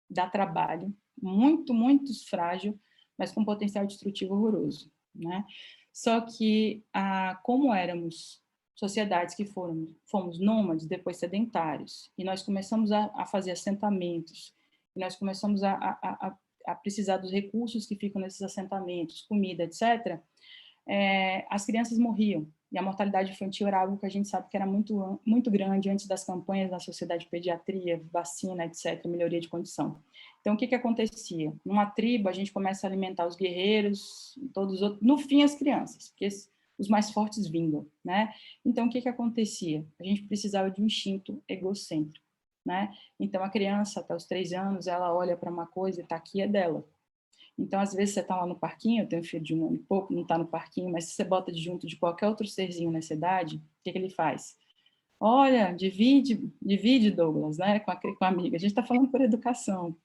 dá trabalho, muito, muito frágil, mas com potencial destrutivo horroroso, né? Só que, como éramos sociedades que fomos nômades, depois sedentários, e nós começamos a fazer assentamentos, e nós começamos a precisar dos recursos que ficam nesses assentamentos, comida, etc., as crianças morriam. E a mortalidade infantil era algo que a gente sabe que era muito, muito grande antes das campanhas da Sociedade de Pediatria, vacina, etc., melhoria de condição. Então, o que acontecia? Numa tribo, a gente começa a alimentar os guerreiros, todos os outros, no fim, as crianças, porque os mais fortes vingam, né? Então, o que acontecia? A gente precisava de um instinto egocêntrico, né? Então, a criança, até os 3 anos, ela olha para uma coisa e está aqui, é dela. Então, às vezes, você está lá no parquinho, eu tenho um filho de 1 ano e pouco, não está no parquinho, mas se você bota junto de qualquer outro serzinho nessa idade, o que ele faz? Olha, divide, Douglas, né, com a amiga. A gente está falando por educação,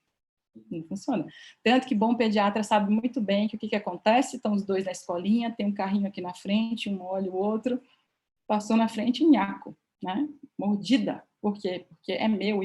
não funciona. Tanto que bom pediatra sabe muito bem que o que acontece, estão os dois na escolinha, tem um carrinho aqui na frente, um olha o outro, passou na frente, nhaco, né, mordida. Por quê? Porque é meu,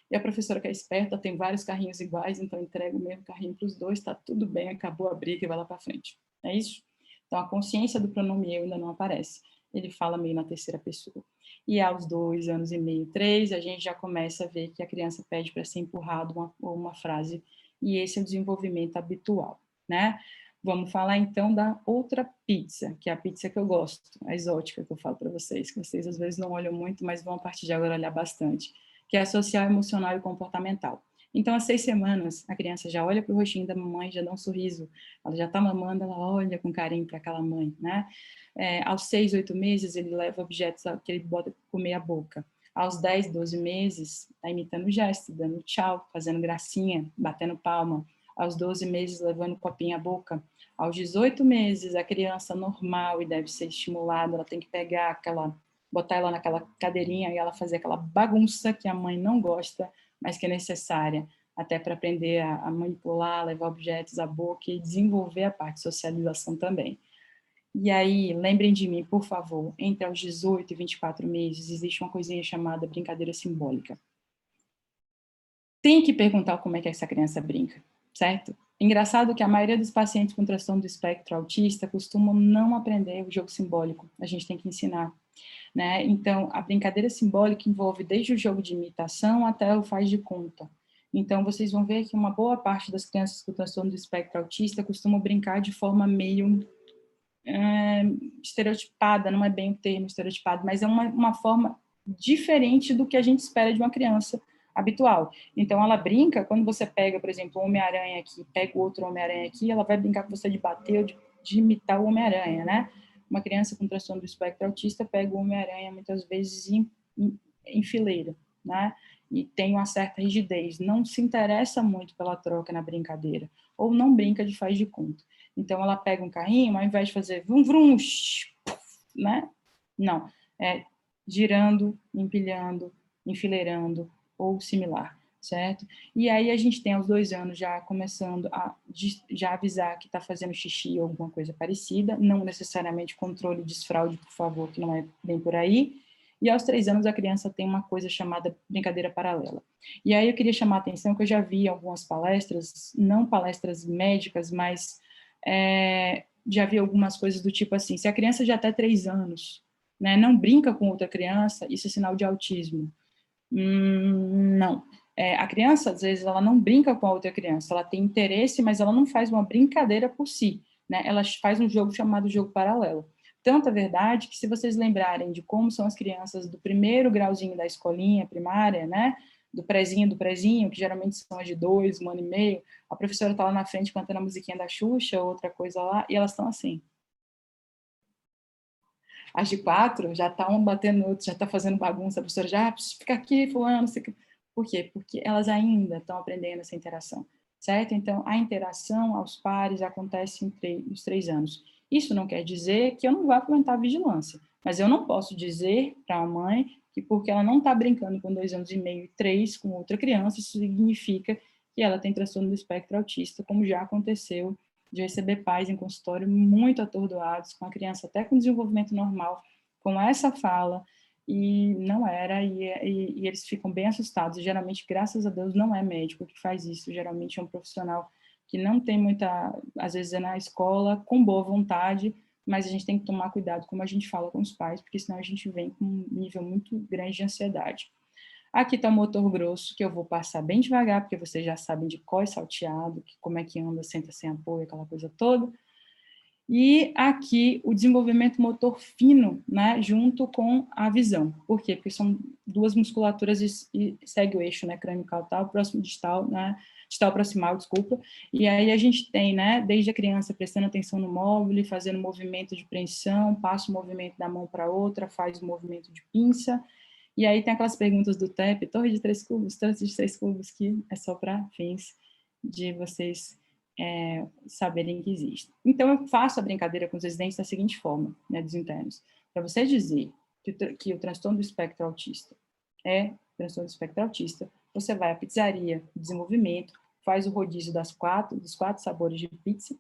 e a professora que é esperta tem vários carrinhos iguais, então entrega o mesmo carrinho para os dois, está tudo bem, acabou a briga e vai lá para frente. É isso? Então, a consciência do pronome eu ainda não aparece. Ele fala meio na terceira pessoa. E aos 2 anos e meio, 3, a gente já começa a ver que a criança pede para ser empurrado uma frase, e esse é o desenvolvimento habitual, né? Vamos falar então da outra pizza, que é a pizza que eu gosto, a exótica que eu falo para vocês, que vocês às vezes não olham muito, mas vão a partir de agora olhar bastante, que é a social, emocional e comportamental. Então, às 6 semanas, a criança já olha para o rostinho da mamãe, já dá um sorriso, ela já está mamando, ela olha com carinho para aquela mãe, né? Aos 6, 8 meses, ele leva objetos que ele bota para comer a boca. Aos 10, 12 meses, está imitando gesto, dando tchau, fazendo gracinha, batendo palma. Aos 12 meses, levando o copinho à boca. Aos 18 meses, a criança normal e deve ser estimulada, ela tem que pegar botar ela naquela cadeirinha e ela fazer aquela bagunça que a mãe não gosta, mas que é necessária, até para aprender a manipular, levar objetos à boca e desenvolver a parte de socialização também. E aí, lembrem de mim, por favor, entre os 18 e 24 meses, existe uma coisinha chamada brincadeira simbólica. Tem que perguntar como é que essa criança brinca, certo? Engraçado que a maioria dos pacientes com transtorno do espectro autista costumam não aprender o jogo simbólico, a gente tem que ensinar, né? Então, a brincadeira simbólica envolve desde o jogo de imitação até o faz de conta. Então, vocês vão ver que uma boa parte das crianças com transtorno do espectro autista costumam brincar de forma meio estereotipada, não é bem o termo estereotipado, mas é uma forma diferente do que a gente espera de uma criança habitual. Então, ela brinca, quando você pega, por exemplo, um Homem-Aranha aqui, pega o outro Homem-Aranha aqui, ela vai brincar com você de bater, ou de de imitar o Homem-Aranha, né? Uma criança com transtorno do espectro autista pega o Homem-Aranha muitas vezes em fileira, né? E tem uma certa rigidez, não se interessa muito pela troca na brincadeira, ou não brinca de faz de conta. Então, ela pega um carrinho, ao invés de fazer vrum, vrum, né? Não, é girando, empilhando, enfileirando ou similar, certo? E aí a gente tem aos 2 anos já começando a já avisar que está fazendo xixi ou alguma coisa parecida, não necessariamente controle de desfraude, por favor, que não é bem por aí. E aos 3 anos a criança tem uma coisa chamada brincadeira paralela. E aí eu queria chamar a atenção que eu já vi algumas palestras, não palestras médicas, mas já vi algumas coisas do tipo assim, se a criança já até 3 anos, né, não brinca com outra criança, isso é sinal de autismo. Não. A criança, às vezes, ela não brinca com a outra criança, ela tem interesse, mas ela não faz uma brincadeira por si, né? Ela faz um jogo chamado jogo paralelo. Tanto é verdade que, se vocês lembrarem de como são as crianças do primeiro grauzinho da escolinha primária, né? Do prezinho, que geralmente são as de 2, 1 ano e meio, a professora está lá na frente cantando a musiquinha da Xuxa, outra coisa lá, e elas estão assim. As de 4 já estão batendo no outro, já está fazendo bagunça, a professora já, fica aqui, fulano, não sei o que. Por quê? Porque elas ainda estão aprendendo essa interação, certo? Então, a interação aos pares acontece nos 3 anos. Isso não quer dizer que eu não vá implementar a vigilância, mas eu não posso dizer para a mãe que porque ela não está brincando com 2 anos e meio e 3 com outra criança, isso significa que ela tem transtorno do espectro autista, como já aconteceu de receber pais em consultório muito atordoados, com a criança até com desenvolvimento normal, com essa fala, e não era, e eles ficam bem assustados, e geralmente, graças a Deus, não é médico que faz isso, geralmente é um profissional que não tem muita, às vezes é na escola, com boa vontade, mas a gente tem que tomar cuidado como a gente fala com os pais, porque senão a gente vem com um nível muito grande de ansiedade. Aqui está o motor grosso, que eu vou passar bem devagar, porque vocês já sabem de có e salteado, como é que anda, senta sem apoio, aquela coisa toda. E aqui o desenvolvimento motor fino, né, junto com a visão. Por quê? Porque são 2 musculaturas e segue o eixo, né, crânio-caudal, próximo distal, né, distal proximal, desculpa. E aí a gente tem, né, desde a criança prestando atenção no móvel, fazendo movimento de preensão, passa o movimento da mão para outra, faz o movimento de pinça. E aí tem aquelas perguntas do TEP, torre de 3 cubos, torre de 6 cubos, que é só para fins de vocês saberem que existe. Então, eu faço a brincadeira com os residentes da seguinte forma, né, dos internos. Para você dizer que o transtorno do espectro autista é transtorno do espectro autista, você vai à pizzaria, desenvolvimento, faz o rodízio dos 4 sabores de pizza,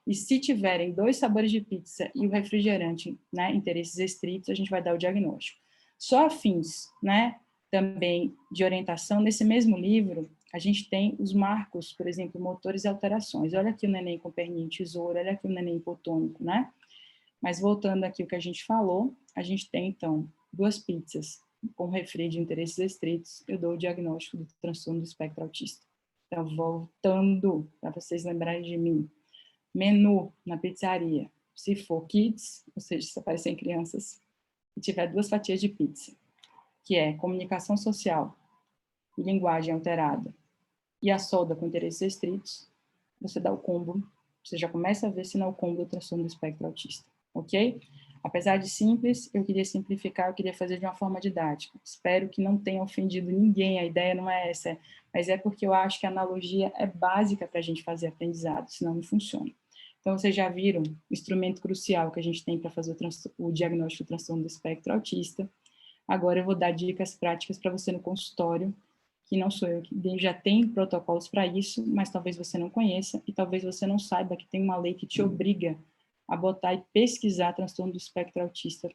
e se tiverem 2 sabores de pizza e o refrigerante, né, interesses estritos, a gente vai dar o diagnóstico. Só a fins, né, também de orientação, nesse mesmo livro, a gente tem os marcos, por exemplo, motores e alterações. Olha aqui o neném com perninha de tesoura, olha aqui o neném hipotônico, né? Mas voltando aqui o que a gente falou, a gente tem, então, 2 pizzas com refri de interesses estritos, eu dou o diagnóstico do transtorno do espectro autista. Então, voltando, para vocês lembrarem de mim, menu na pizzaria, se for kids, ou seja, se aparecerem crianças, e tiver 2 fatias de pizza, que é comunicação social e linguagem alterada, e a solda com interesses restritos, você dá o combo, você já começa a ver se não é o combo do transtorno do espectro autista, ok? Apesar de simples, eu queria simplificar, eu queria fazer de uma forma didática. Espero que não tenha ofendido ninguém, a ideia não é essa, mas é porque eu acho que a analogia é básica para a gente fazer aprendizado, senão não funciona. Então, vocês já viram o instrumento crucial que a gente tem para fazer o diagnóstico do transtorno do espectro autista. Agora eu vou dar dicas práticas para você no consultório, que não sou eu, que já tem protocolos para isso, mas talvez você não conheça e talvez você não saiba que tem uma lei que te obriga a botar e pesquisar transtorno do espectro autista,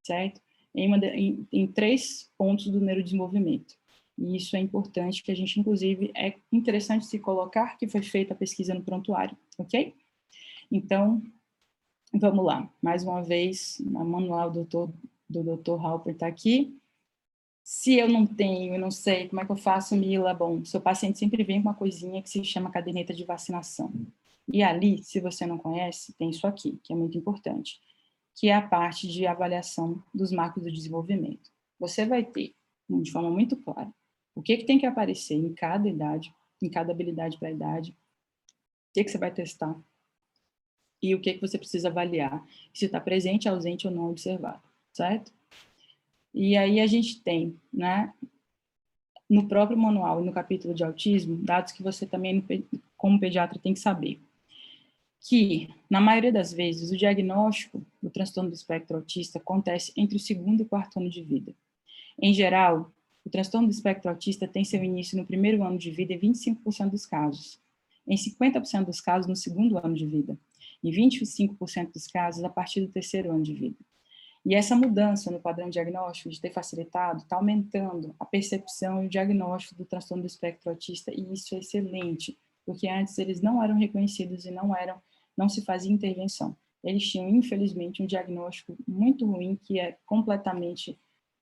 certo? Em 3 pontos do neurodesenvolvimento. E isso é importante, que a gente, inclusive, é interessante se colocar que foi feita a pesquisa no prontuário, ok? Então, vamos lá. Mais uma vez, a manual do Dr. Halper está aqui. Se eu não tenho, eu não sei como é que eu faço, Mila. Bom, seu paciente sempre vem com uma coisinha que se chama caderneta de vacinação. E ali, se você não conhece, tem isso aqui, que é muito importante, que é a parte de avaliação dos marcos do desenvolvimento. Você vai ter, de forma muito clara, o que tem que aparecer em cada idade, em cada habilidade para a idade, o que você vai testar, e o que você precisa avaliar, se está presente, ausente ou não observado, certo? E aí a gente tem, né, no próprio manual e no capítulo de autismo, dados que você também, como pediatra, tem que saber. Que, na maioria das vezes, o diagnóstico do transtorno do espectro autista acontece entre o segundo e o quarto ano de vida. Em geral, o transtorno do espectro autista tem seu início no primeiro ano de vida em 25% dos casos, em 50% dos casos no segundo ano de vida, e 25% dos casos a partir do terceiro ano de vida. E essa mudança no padrão diagnóstico de ter facilitado está aumentando a percepção e o diagnóstico do transtorno do espectro autista, e isso é excelente, porque antes eles não eram reconhecidos e não se fazia intervenção. Eles tinham, infelizmente, um diagnóstico muito ruim, que é completamente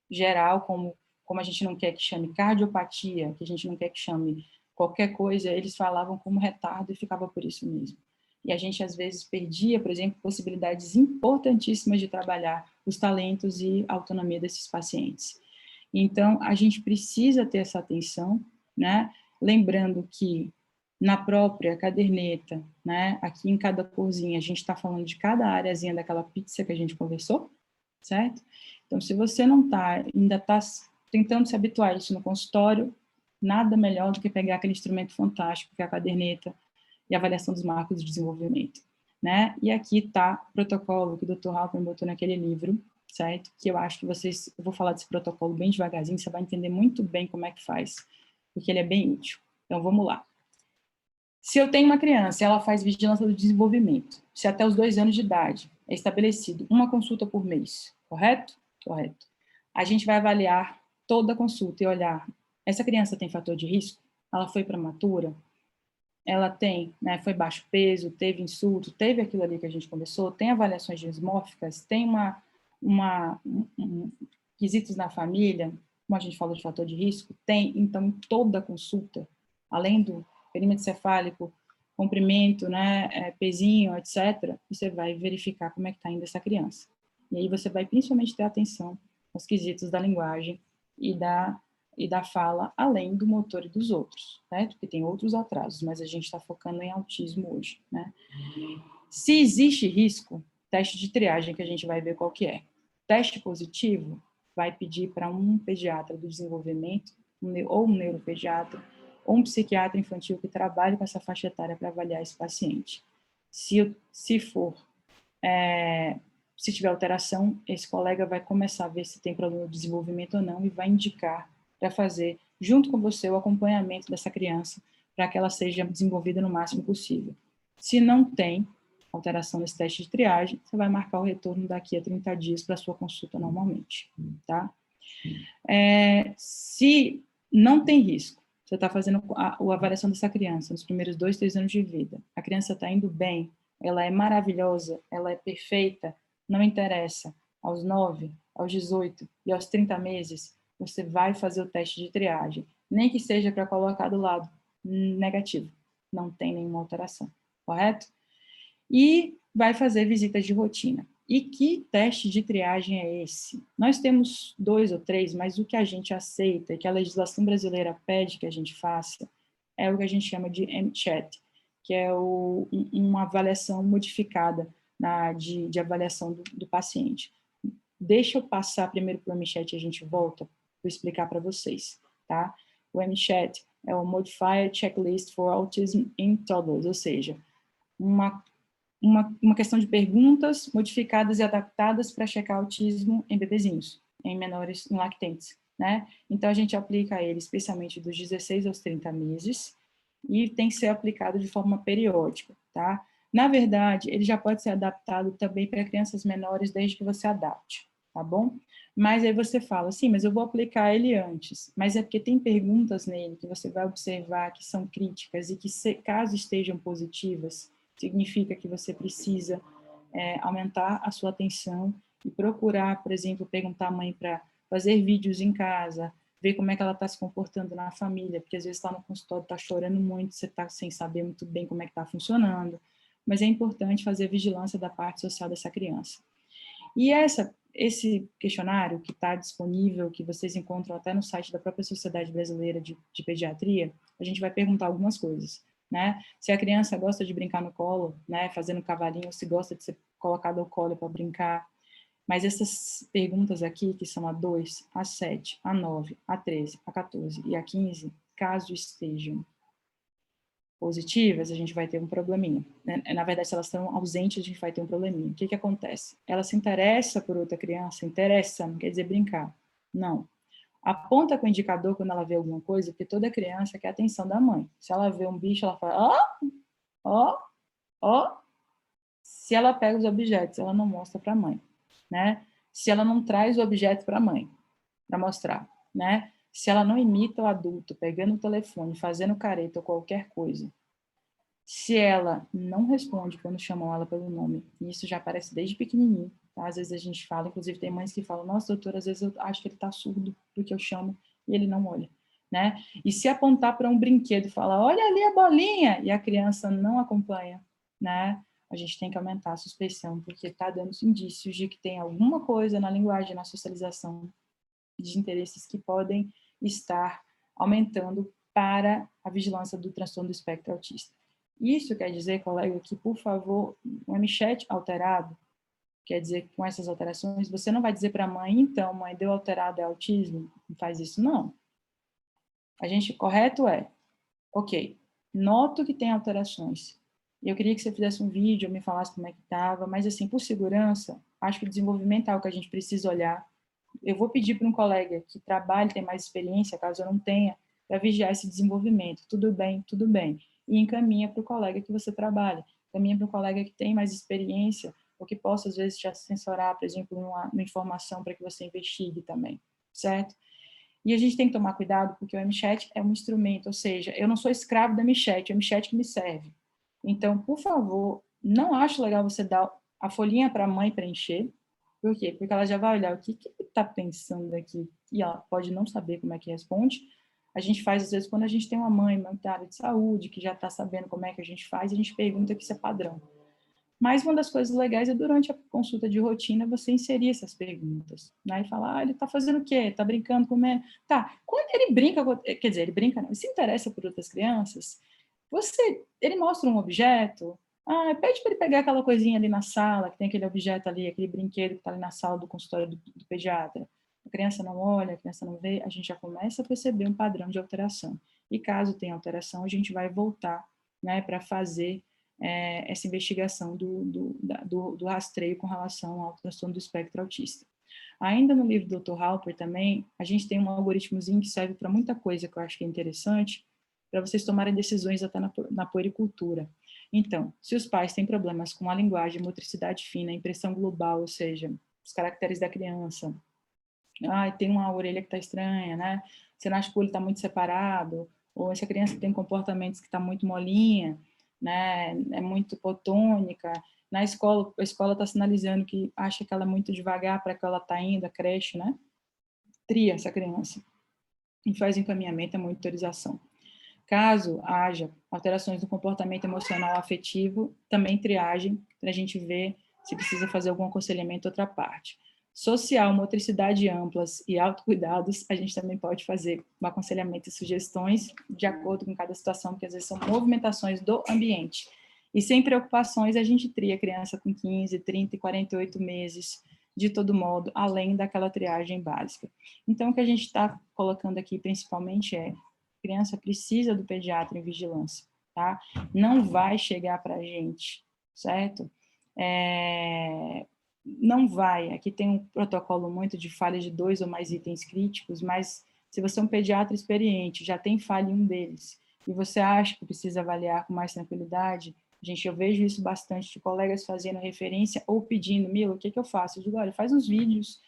geral, como a gente não quer que chame cardiopatia, que a gente não quer que chame qualquer coisa, eles falavam como retardo e ficava por isso mesmo. E a gente, às vezes, perdia, por exemplo, possibilidades importantíssimas de trabalhar os talentos e a autonomia desses pacientes. Então, a gente precisa ter essa atenção, né? Lembrando que na própria caderneta, né, aqui em cada corzinha, a gente está falando de cada areazinha daquela pizza que a gente conversou, certo? Então, se você não está, ainda está tentando se habituar a isso no consultório, nada melhor do que pegar aquele instrumento fantástico que é a caderneta e a avaliação dos marcos de desenvolvimento, né? E aqui está o protocolo que o Dr. Halpern botou naquele livro, certo? Que eu acho que eu vou falar desse protocolo bem devagarzinho, você vai entender muito bem como é que faz, porque ele é bem útil. Então, vamos lá. Se eu tenho uma criança e ela faz vigilância do desenvolvimento, se até os 2 anos de idade é estabelecido uma consulta por mês, correto? Correto. A gente vai avaliar toda a consulta e olhar, essa criança tem fator de risco? Ela foi prematura? Ela tem, né, foi baixo peso, teve insulto, teve aquilo ali que a gente conversou, tem avaliações dismórficas, tem quesitos na família, como a gente falou de fator de risco, tem, então, em toda a consulta, além do perímetro cefálico, comprimento, né, pezinho, etc., você vai verificar como é que está indo essa criança. E aí você vai principalmente ter atenção aos quesitos da linguagem e da fala, além do motor e dos outros, né? Porque tem outros atrasos, mas a gente está focando em autismo hoje, né? Se existe risco, teste de triagem que a gente vai ver qual que é. Teste positivo vai pedir para um pediatra do desenvolvimento, ou um neuropediatra, ou um psiquiatra infantil que trabalhe com essa faixa etária para avaliar esse paciente. Se tiver alteração, esse colega vai começar a ver se tem problema de desenvolvimento ou não e vai indicar para fazer, junto com você, o acompanhamento dessa criança para que ela seja desenvolvida no máximo possível. Se não tem alteração nesse teste de triagem, você vai marcar o retorno daqui a 30 dias para a sua consulta normalmente, tá? Se não tem risco, você está fazendo a avaliação dessa criança nos primeiros 2, 3 anos de vida, a criança está indo bem, ela é maravilhosa, ela é perfeita, não interessa, aos 9, aos 18 e aos 30 meses, você vai fazer o teste de triagem, nem que seja para colocar do lado negativo, não tem nenhuma alteração, correto? E vai fazer visitas de rotina. E que teste de triagem é esse? Nós temos 2 ou 3, mas o que a gente aceita e que a legislação brasileira pede que a gente faça é o que a gente chama de MCHAT, que é uma avaliação modificada de avaliação do paciente. Deixa eu passar primeiro para o MCHAT e a gente volta para explicar para vocês, tá? O MCHAT é o Modified Checklist for Autism in Toddlers, ou seja, uma questão de perguntas modificadas e adaptadas para checar autismo em bebezinhos, em menores, em lactentes, né? Então, a gente aplica ele especialmente dos 16 aos 30 meses e tem que ser aplicado de forma periódica, tá? Na verdade, ele já pode ser adaptado também para crianças menores desde que você adapte, tá bom? Mas aí você fala, sim, mas eu vou aplicar ele antes. Mas é porque tem perguntas nele que você vai observar que são críticas e que, caso estejam positivas, significa que você precisa aumentar a sua atenção e procurar, por exemplo, perguntar à mãe para fazer vídeos em casa, ver como é que ela está se comportando na família, porque às vezes está no consultório, está chorando muito, você está sem saber muito bem como é que está funcionando, mas é importante fazer a vigilância da parte social dessa criança. E esse questionário que está disponível, que vocês encontram até no site da própria Sociedade Brasileira de Pediatria, a gente vai perguntar algumas coisas. né? Se a criança gosta de brincar no colo, né, fazendo cavalinho, ou se gosta de ser colocado ao colo para brincar. Mas essas perguntas aqui, que são a 2, a 7, a 9, a 13, a 14 e a 15, caso estejam positivas, a gente vai ter um probleminha. Na verdade, se elas estão ausentes, a gente vai ter um probleminha. O que acontece? Ela se interessa por outra criança, interessa, não quer dizer brincar. Não. Aponta com o indicador quando ela vê alguma coisa, porque toda criança quer a atenção da mãe. Se ela vê um bicho, ela fala, ó, ó, ó. Se ela pega os objetos, ela não mostra para a mãe, né? Se ela não traz o objeto para a mãe, para mostrar, né? Se ela não imita o adulto, pegando o telefone, fazendo careta ou qualquer coisa, se ela não responde quando chamam ela pelo nome, e isso já aparece desde pequenininho, tá? Às vezes a gente fala, inclusive tem mães que falam, nossa, doutora, às vezes eu acho que ele está surdo, porque eu chamo e ele não olha, né? E se apontar para um brinquedo e falar, olha ali a bolinha, e a criança não acompanha, né? A gente tem que aumentar a suspeição, porque está dando indícios de que tem alguma coisa na linguagem, na socialização, de interesses que podem estar aumentando para a vigilância do transtorno do espectro autista. Isso quer dizer, colega, que, por favor, um MChat alterado, quer dizer que com essas alterações, você não vai dizer para a mãe, então, mãe, deu alterado, é autismo? Não faz isso, não. A gente, correto é, ok, noto que tem alterações. Eu queria que você fizesse um vídeo, me falasse como é que estava, mas, assim, por segurança, acho que o desenvolvimento é algo que a gente precisa olhar. Eu vou pedir para um colega que trabalhe, tem mais experiência, caso eu não tenha, para vigiar esse desenvolvimento. Tudo bem, tudo bem. E encaminha para o colega que você trabalha. Encaminha para um colega que tem mais experiência, ou que possa, às vezes, te assessorar, por exemplo, uma informação para que você investigue também, certo? E a gente tem que tomar cuidado, porque o MChat é um instrumento, ou seja, eu não sou escravo da MChat, é o MChat que me serve. Então, por favor, não acho legal você dar a folhinha para a mãe preencher. Por quê? Porque ela já vai olhar o que está pensando aqui, e ela pode não saber como é que responde. A gente faz, às vezes, quando a gente tem uma mãe da área de saúde, que já está sabendo como é que a gente faz, a gente pergunta que isso é padrão. Mas uma das coisas legais é, durante a consulta de rotina, você inserir essas perguntas, né? E falar, ele está fazendo o quê? Está brincando, comendo? Tá, quando ele brinca, quer dizer, ele brinca não, ele se interessa por outras crianças, ele mostra um objeto, pede para ele pegar aquela coisinha ali na sala, que tem aquele objeto ali, aquele brinquedo que está ali na sala do consultório do pediatra. A criança não olha, a criança não vê, a gente já começa a perceber um padrão de alteração. E caso tenha alteração, a gente vai voltar, né, para fazer essa investigação do rastreio com relação ao transtorno do espectro autista. Ainda no livro do Dr. Halper também, a gente tem um algoritmozinho que serve para muita coisa que eu acho que é interessante, para vocês tomarem decisões até na puericultura. Então, se os pais têm problemas com a linguagem, motricidade fina, impressão global, ou seja, os caracteres da criança, tem uma orelha que está estranha, né? Você não acha que o olho está muito separado, ou essa criança tem comportamentos que está muito molinha, né? É muito hipotônica. Na escola, a escola está sinalizando que acha que ela é muito devagar para que ela está indo, a creche, né? Tria essa criança e faz encaminhamento, a monitorização. Caso haja alterações do comportamento emocional afetivo, também triagem, para a gente ver se precisa fazer algum aconselhamento outra parte. Social, motricidade amplas e autocuidados, a gente também pode fazer um aconselhamento e sugestões de acordo com cada situação, porque às vezes são movimentações do ambiente. E sem preocupações, a gente tria a criança com 15, 30 e 48 meses, de todo modo, além daquela triagem básica. Então, o que a gente está colocando aqui, principalmente, a criança precisa do pediatra em vigilância, tá? Não vai chegar para a gente, certo? Não vai, aqui tem um protocolo muito de falha de 2 ou mais itens críticos, mas se você é um pediatra experiente, já tem falha em um deles, e você acha que precisa avaliar com mais tranquilidade, gente, eu vejo isso bastante de colegas fazendo referência ou pedindo, Mila, o que eu faço? Eu digo, olha, faz uns vídeos,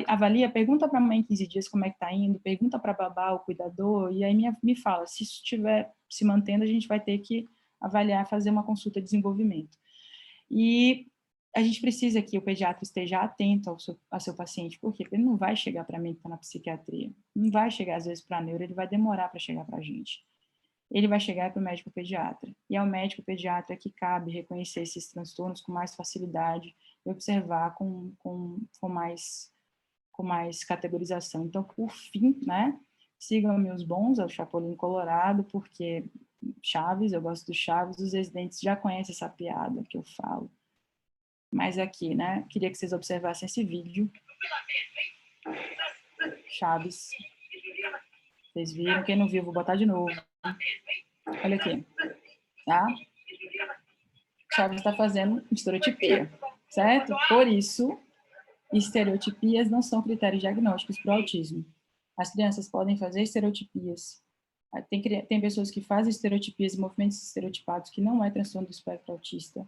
avalia, pergunta para a mãe em 15 dias como é que está indo, pergunta para a babá, o cuidador, e aí me fala, se isso estiver se mantendo, a gente vai ter que avaliar, fazer uma consulta de desenvolvimento. E a gente precisa que o pediatra esteja atento ao seu paciente, por quê? Porque ele não vai chegar para mim que está na psiquiatria, não vai chegar às vezes para a neuro, ele vai demorar para chegar para a gente. Ele vai chegar para o médico pediatra, e é o médico pediatra que cabe reconhecer esses transtornos com mais facilidade e observar com mais categorização. Então, por fim, né, sigam meus bons, é o Chapolin Colorado, porque Chaves, eu gosto do Chaves, os residentes já conhecem essa piada que eu falo. Mas aqui, né, queria que vocês observassem esse vídeo. Chaves. Vocês viram? Quem não viu, vou botar de novo. Olha aqui, tá? Chaves está fazendo estereotipia, certo? Por isso, estereotipias não são critérios diagnósticos para o autismo. As crianças podem fazer estereotipias. Tem pessoas que fazem estereotipias e movimentos estereotipados que não é transtorno do espectro autista.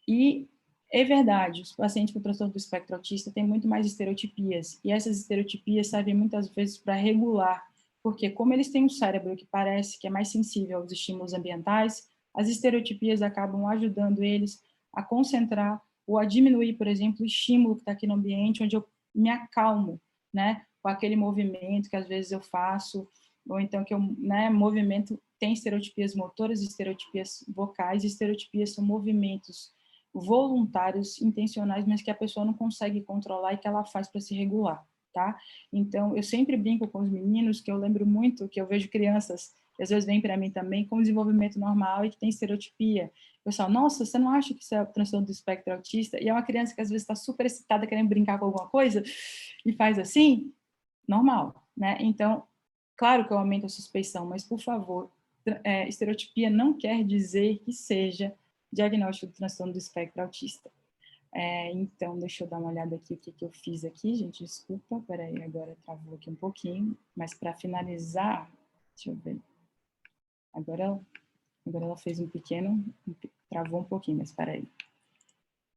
E é verdade, os pacientes com transtorno do espectro autista têm muito mais estereotipias. E essas estereotipias servem muitas vezes para regular, porque como eles têm um cérebro que parece que é mais sensível aos estímulos ambientais, as estereotipias acabam ajudando eles a concentrar ou a diminuir, por exemplo, o estímulo que está aqui no ambiente, onde eu me acalmo, né, com aquele movimento que às vezes eu faço, ou então que eu, né, movimento tem estereotipias motoras, estereotipias vocais, estereotipias são movimentos voluntários, intencionais, mas que a pessoa não consegue controlar e que ela faz para se regular, tá? Então, eu sempre brinco com os meninos, que eu lembro muito, que eu vejo crianças, que às vezes vêm para mim também, com desenvolvimento normal e que tem estereotipia. O pessoal, nossa, você não acha que isso é transtorno do espectro autista? E é uma criança que às vezes está super excitada, querendo brincar com alguma coisa, e faz assim, normal, né? Então, claro que eu aumento a suspeição, mas, por favor, estereotipia não quer dizer que seja diagnóstico do transtorno do espectro autista. Então, deixa eu dar uma olhada aqui o que eu fiz aqui, gente, desculpa, peraí, agora travou aqui um pouquinho, mas para finalizar, deixa eu ver, agora ela fez um pequeno, travou um pouquinho, mas peraí,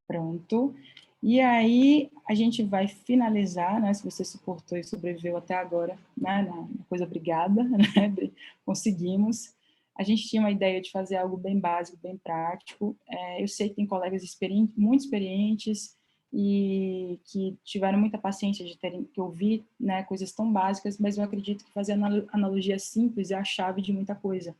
pronto. E aí, a gente vai finalizar, né, se você suportou e sobreviveu até agora, né, na coisa obrigada, né, conseguimos. A gente tinha uma ideia de fazer algo bem básico, bem prático. Eu sei que tem colegas muito experientes e que tiveram muita paciência de terem que ouvir, né, coisas tão básicas, mas eu acredito que fazer analogia simples é a chave de muita coisa.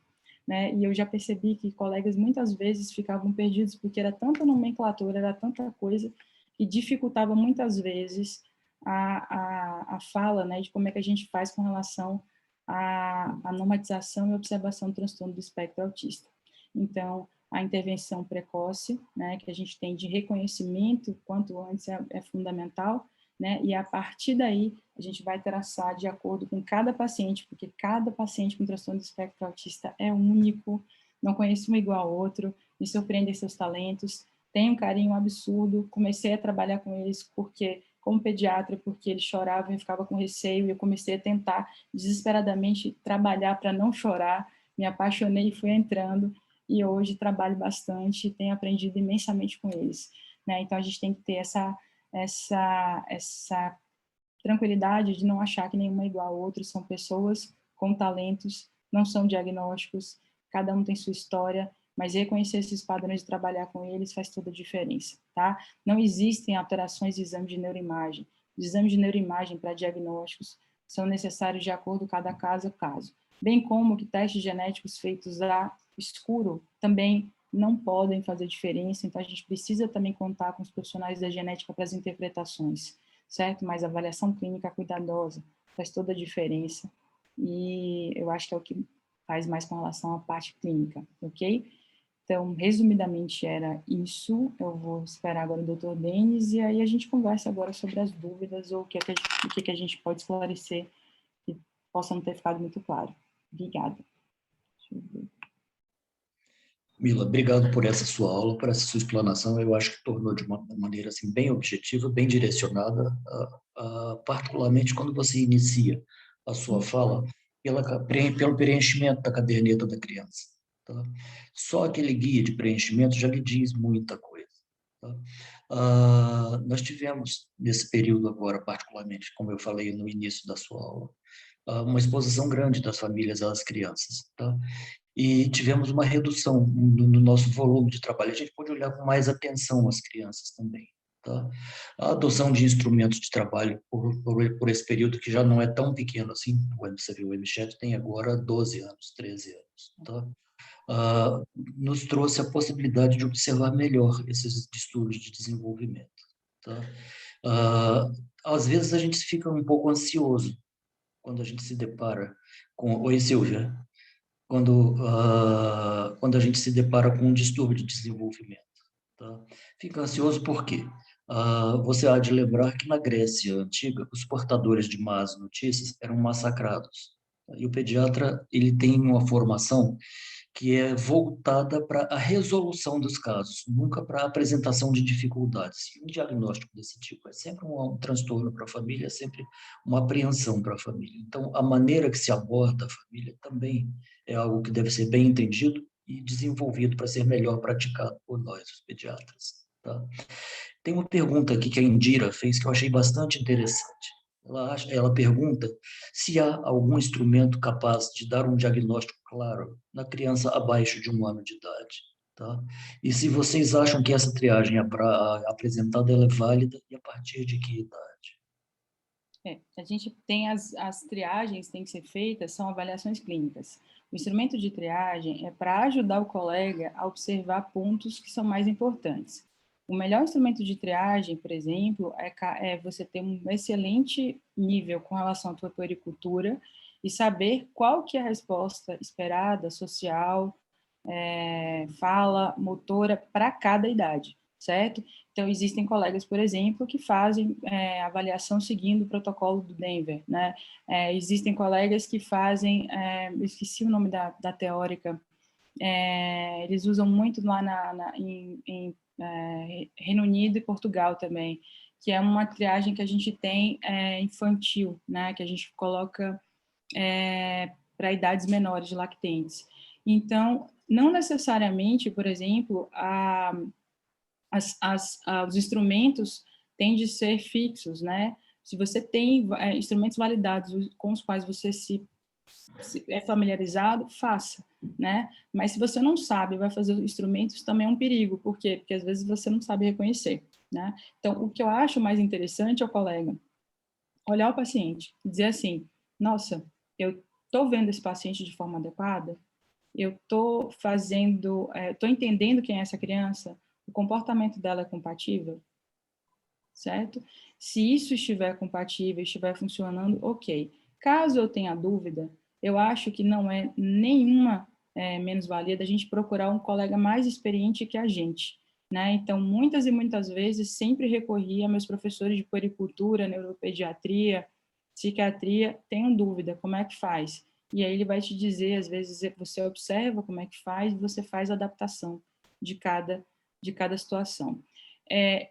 Né? E eu já percebi que colegas muitas vezes ficavam perdidos porque era tanta nomenclatura, era tanta coisa que dificultava muitas vezes a fala, né, de como é que a gente faz com relação à normatização e observação do transtorno do espectro autista. Então, a intervenção precoce, né, que a gente tem de reconhecimento quanto antes é fundamental, né, e a partir daí a gente vai traçar de acordo com cada paciente, porque cada paciente com transtorno do espectro autista é único, não conheço um igual ao outro, me surpreendem seus talentos, tenho um carinho absurdo, comecei a trabalhar com eles porque, como pediatra, porque eles choravam e ficava com receio, e eu comecei a tentar desesperadamente trabalhar para não chorar, me apaixonei e fui entrando, e hoje trabalho bastante e tenho aprendido imensamente com eles. Né? Então, a gente tem que ter essa tranquilidade de não achar que nenhuma é igual a outra, são pessoas com talentos, não são diagnósticos, cada um tem sua história, mas reconhecer esses padrões e trabalhar com eles faz toda a diferença, tá? Não existem alterações de exame de neuroimagem. Os exames de neuroimagem para diagnósticos são necessários de acordo com cada caso, bem como que testes genéticos feitos a escuro também não podem fazer diferença, então a gente precisa também contar com os profissionais da genética para as interpretações, certo? Mas a avaliação clínica cuidadosa faz toda a diferença e eu acho que é o que faz mais com relação à parte clínica, ok? Então, resumidamente era isso, eu vou esperar agora o doutor Denis e aí a gente conversa agora sobre as dúvidas ou o que a gente pode esclarecer que possa não ter ficado muito claro. Obrigada. Deixa eu ver. Mila, obrigado por essa sua aula, por essa sua explanação. Eu acho que tornou de uma maneira assim, bem objetiva, bem direcionada, particularmente quando você inicia a sua fala pelo preenchimento da caderneta da criança. Tá? Só aquele guia de preenchimento já lhe diz muita coisa. Tá? Nós tivemos, nesse período agora, particularmente, como eu falei no início da sua aula, uma exposição grande das famílias às crianças. Tá? E tivemos uma redução no nosso volume de trabalho. A gente pode olhar com mais atenção as crianças também. Tá? A adoção de instrumentos de trabalho por esse período, que já não é tão pequeno assim, você viu, o MChat tem agora 12 anos, 13 anos. Tá? Nos trouxe a possibilidade de observar melhor esses distúrbios de desenvolvimento. Tá? Às vezes a gente fica um pouco ansioso quando a gente se depara com... Oi, Silvia. quando a gente se depara com um distúrbio de desenvolvimento. Tá? Fica ansioso por quê? Você há de lembrar que na Grécia Antiga, os portadores de más notícias eram massacrados. E o pediatra ele tem uma formação que é voltada para a resolução dos casos, nunca para a apresentação de dificuldades. E um diagnóstico desse tipo é sempre um transtorno para a família, é sempre uma apreensão para a família. Então, a maneira que se aborda a família também é algo que deve ser bem entendido e desenvolvido para ser melhor praticado por nós, os pediatras. Tá? Tem uma pergunta aqui que a Indira fez que eu achei bastante interessante. Ela pergunta se há algum instrumento capaz de dar um diagnóstico claro na criança abaixo de 1 ano de idade. Tá? E se vocês acham que essa triagem apresentada ela é válida e a partir de que idade? A gente tem as triagens que têm que ser feitas, são avaliações clínicas. O instrumento de triagem é para ajudar o colega a observar pontos que são mais importantes. O melhor instrumento de triagem, por exemplo, é você ter um excelente nível com relação à tua puericultura e saber qual que é a resposta esperada, social, fala, motora, para cada idade, certo? Então, existem colegas, por exemplo, que fazem avaliação seguindo o protocolo do Denver, né? Existem colegas que fazem, eu esqueci o nome da teórica, eles usam muito lá em Reino Unido e Portugal também, que é uma triagem que a gente tem infantil, né? Que a gente coloca para idades menores de lactentes. Então, não necessariamente, por exemplo, os instrumentos têm de ser fixos, né? Se você tem instrumentos validados com os quais você se é familiarizado, faça, né? Mas se você não sabe, vai fazer instrumentos, também é um perigo. Por quê? Porque às vezes você não sabe reconhecer, né? Então, o que eu acho mais interessante é o colega olhar o paciente e dizer assim, nossa, eu estou vendo esse paciente de forma adequada? Eu estou estou entendendo quem é essa criança? O comportamento dela é compatível? Certo? Se isso estiver compatível, estiver funcionando, ok. Caso eu tenha dúvida, eu acho que não é nenhuma menos-valia da gente procurar um colega mais experiente que a gente, né? Então, muitas e muitas vezes, sempre recorri a meus professores de puericultura, neuropediatria, psiquiatria, tenho dúvida, como é que faz? E aí ele vai te dizer, às vezes você observa como é que faz, e você faz a adaptação de cada situação.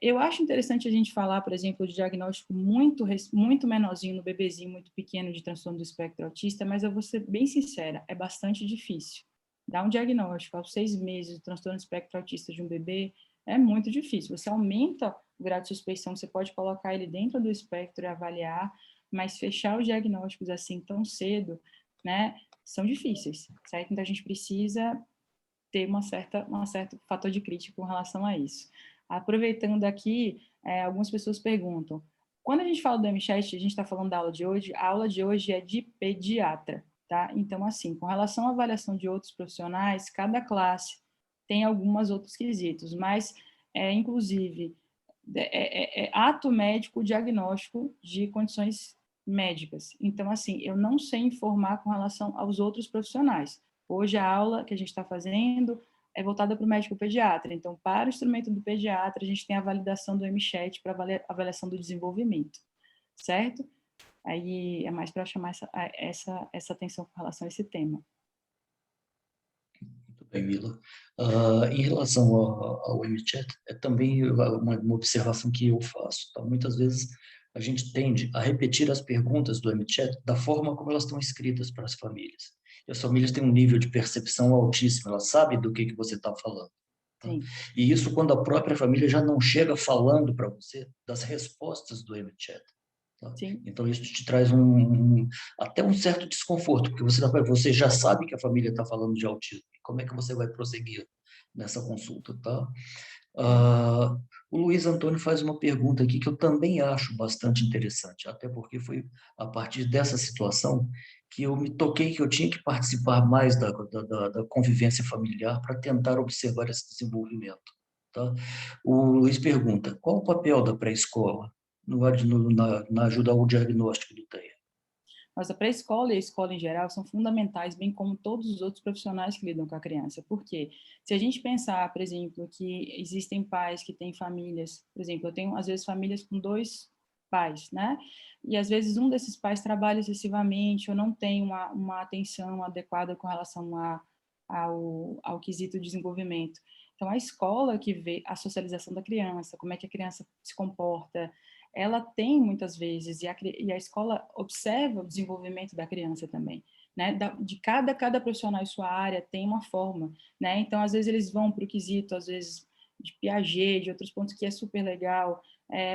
Eu acho interessante a gente falar, por exemplo, de diagnóstico muito menorzinho no bebezinho, muito pequeno de transtorno do espectro autista, mas eu vou ser bem sincera, é bastante difícil. Dar um diagnóstico aos 6 meses do transtorno do espectro autista de um bebê é muito difícil. Você aumenta o grau de suspeição, você pode colocar ele dentro do espectro e avaliar, mas fechar os diagnósticos assim tão cedo, né, são difíceis, certo? Então a gente precisa ter um certo fator de crítica com relação a isso. Aproveitando aqui, algumas pessoas perguntam, quando a gente fala do MChat, a gente está falando da aula de hoje, a aula de hoje é de pediatra, tá? Então, assim, com relação à avaliação de outros profissionais, cada classe tem alguns outros quesitos, mas, inclusive, ato médico diagnóstico de condições médicas. Então, assim, eu não sei informar com relação aos outros profissionais. Hoje a aula que a gente está fazendo é voltada para o médico pediatra. Então, para o instrumento do pediatra, a gente tem a validação do MChat para avaliação do desenvolvimento, certo? Aí é mais para chamar essa atenção com relação a esse tema. Muito bem, Mila. Em relação ao MChat, é também uma observação que eu faço. Tá? Muitas vezes a gente tende a repetir as perguntas do MChat da forma como elas estão escritas para as famílias. E as famílias têm um nível de percepção altíssimo, elas sabem do que você está falando. Tá? E isso quando a própria família já não chega falando para você das respostas do MChat. Tá? Então, isso te traz até um certo desconforto, porque você já sabe que a família está falando de autismo. Como é que você vai prosseguir nessa consulta? Tá? O Luiz Antônio faz uma pergunta aqui que eu também acho bastante interessante, até porque foi a partir dessa situação que eu me toquei que eu tinha que participar mais da convivência familiar para tentar observar esse desenvolvimento. Tá? O Luiz pergunta, qual o papel da pré-escola na ajuda ao diagnóstico do TEA? Nossa pré-escola e a escola em geral são fundamentais, bem como todos os outros profissionais que lidam com a criança. Por quê? Se a gente pensar, por exemplo, que existem pais que têm famílias, por exemplo, eu tenho, às vezes, famílias com 2 pais, né? E, às vezes, um desses pais trabalha excessivamente ou não tem uma atenção adequada com relação ao quesito de desenvolvimento. Então, a escola que vê a socialização da criança, como é que a criança se comporta, ela tem muitas vezes, e a escola observa o desenvolvimento da criança também, né? De cada profissional em sua área tem uma forma, né? Então, às vezes, eles vão para o quesito, às vezes, de Piaget, de outros pontos que é super legal,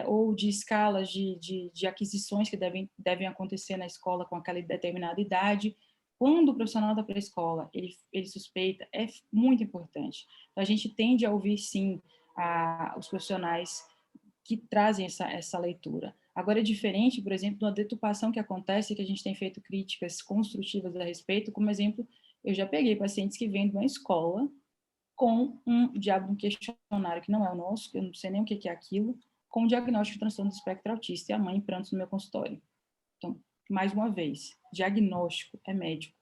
ou de escalas de aquisições que devem acontecer na escola com aquela determinada idade. Quando o profissional da pré-escola, ele suspeita, é muito importante. Então, a gente tende a ouvir, sim, os profissionais que trazem essa leitura. Agora, é diferente, por exemplo, da deturpação que acontece, que a gente tem feito críticas construtivas a respeito, como exemplo, eu já peguei pacientes que vêm de uma escola com um questionário que não é o nosso, que eu não sei nem o que é aquilo, com um diagnóstico de transtorno do espectro autista e a mãe em prantos no meu consultório. Então, mais uma vez, diagnóstico é médico.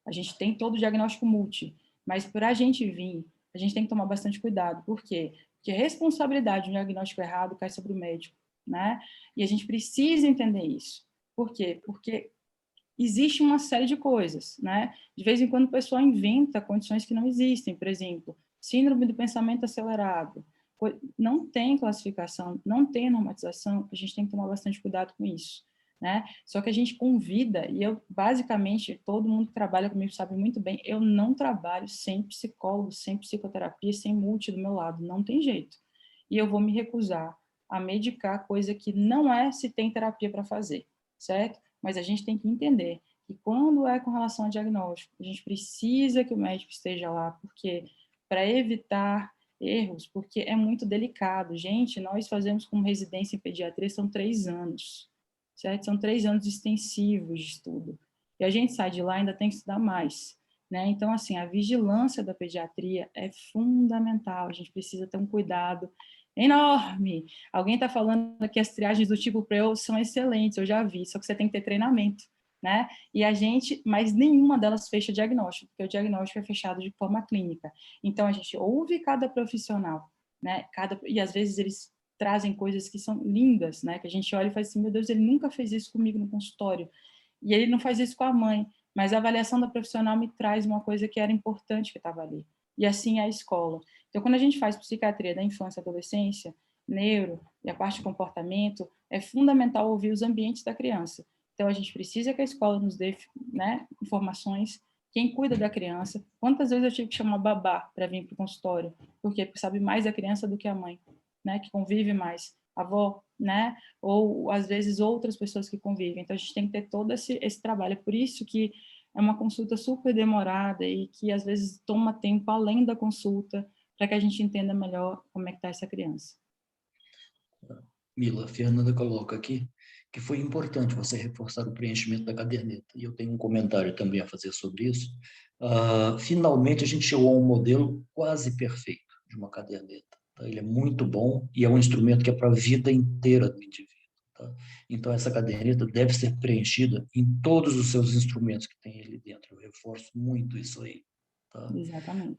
A gente tem todo o diagnóstico multi, mas para a gente vir, a gente tem que tomar bastante cuidado. Por quê? Porque a responsabilidade de um diagnóstico errado cai sobre o médico, né? E a gente precisa entender isso. Por quê? Porque existe uma série de coisas, né? De vez em quando o pessoal inventa condições que não existem, por exemplo, síndrome do pensamento acelerado. Não tem classificação, não tem normatização, a gente tem que tomar bastante cuidado com isso, né? Só que a gente convida, e eu, basicamente, todo mundo que trabalha comigo sabe muito bem, eu não trabalho sem psicólogo, sem psicoterapia, sem multi do meu lado, não tem jeito. E eu vou me recusar a medicar coisa que não é se tem terapia para fazer, certo? Mas a gente tem que entender que quando é com relação a diagnóstico, a gente precisa que o médico esteja lá, porque para evitar erros, porque é muito delicado. Gente, nós fazemos como residência em pediatria, são 3 anos, certo? São 3 anos extensivos de estudo. E a gente sai de lá e ainda tem que estudar mais, né? Então, assim, a vigilância da pediatria é fundamental, a gente precisa ter um cuidado enorme. Alguém está falando que as triagens do tipo PREO são excelentes, eu já vi, só que você tem que ter treinamento, né? E a gente, mas nenhuma delas fecha diagnóstico, porque o diagnóstico é fechado de forma clínica. Então, a gente ouve cada profissional, né? E às vezes eles trazem coisas que são lindas, né? Que a gente olha e faz assim, meu Deus, ele nunca fez isso comigo no consultório. E ele não faz isso com a mãe, mas a avaliação da profissional me traz uma coisa que era importante que estava ali. E assim é a escola. Então, quando a gente faz psiquiatria da infância e adolescência, neuro e a parte de comportamento, é fundamental ouvir os ambientes da criança. Então, a gente precisa que a escola nos dê, né, informações, quem cuida da criança. Quantas vezes eu tive que chamar babá para vir para o consultório? Por quê? Porque sabe mais da criança do que a mãe, né, que convive mais. A avó, né? Ou, às vezes, outras pessoas que convivem. Então, a gente tem que ter todo esse trabalho. É por isso que é uma consulta super demorada e que, às vezes, toma tempo além da consulta, para que a gente entenda melhor como é que está essa criança. Mila, a Fernanda coloca aqui que foi importante você reforçar o preenchimento da caderneta. E eu tenho um comentário também a fazer sobre isso. Finalmente, a gente chegou a um modelo quase perfeito de uma caderneta. Tá? Ele é muito bom e é um instrumento que é para a vida inteira do indivíduo. Tá? Então, essa caderneta deve ser preenchida em todos os seus instrumentos que tem ali dentro. Eu reforço muito isso aí. Tá? Exatamente.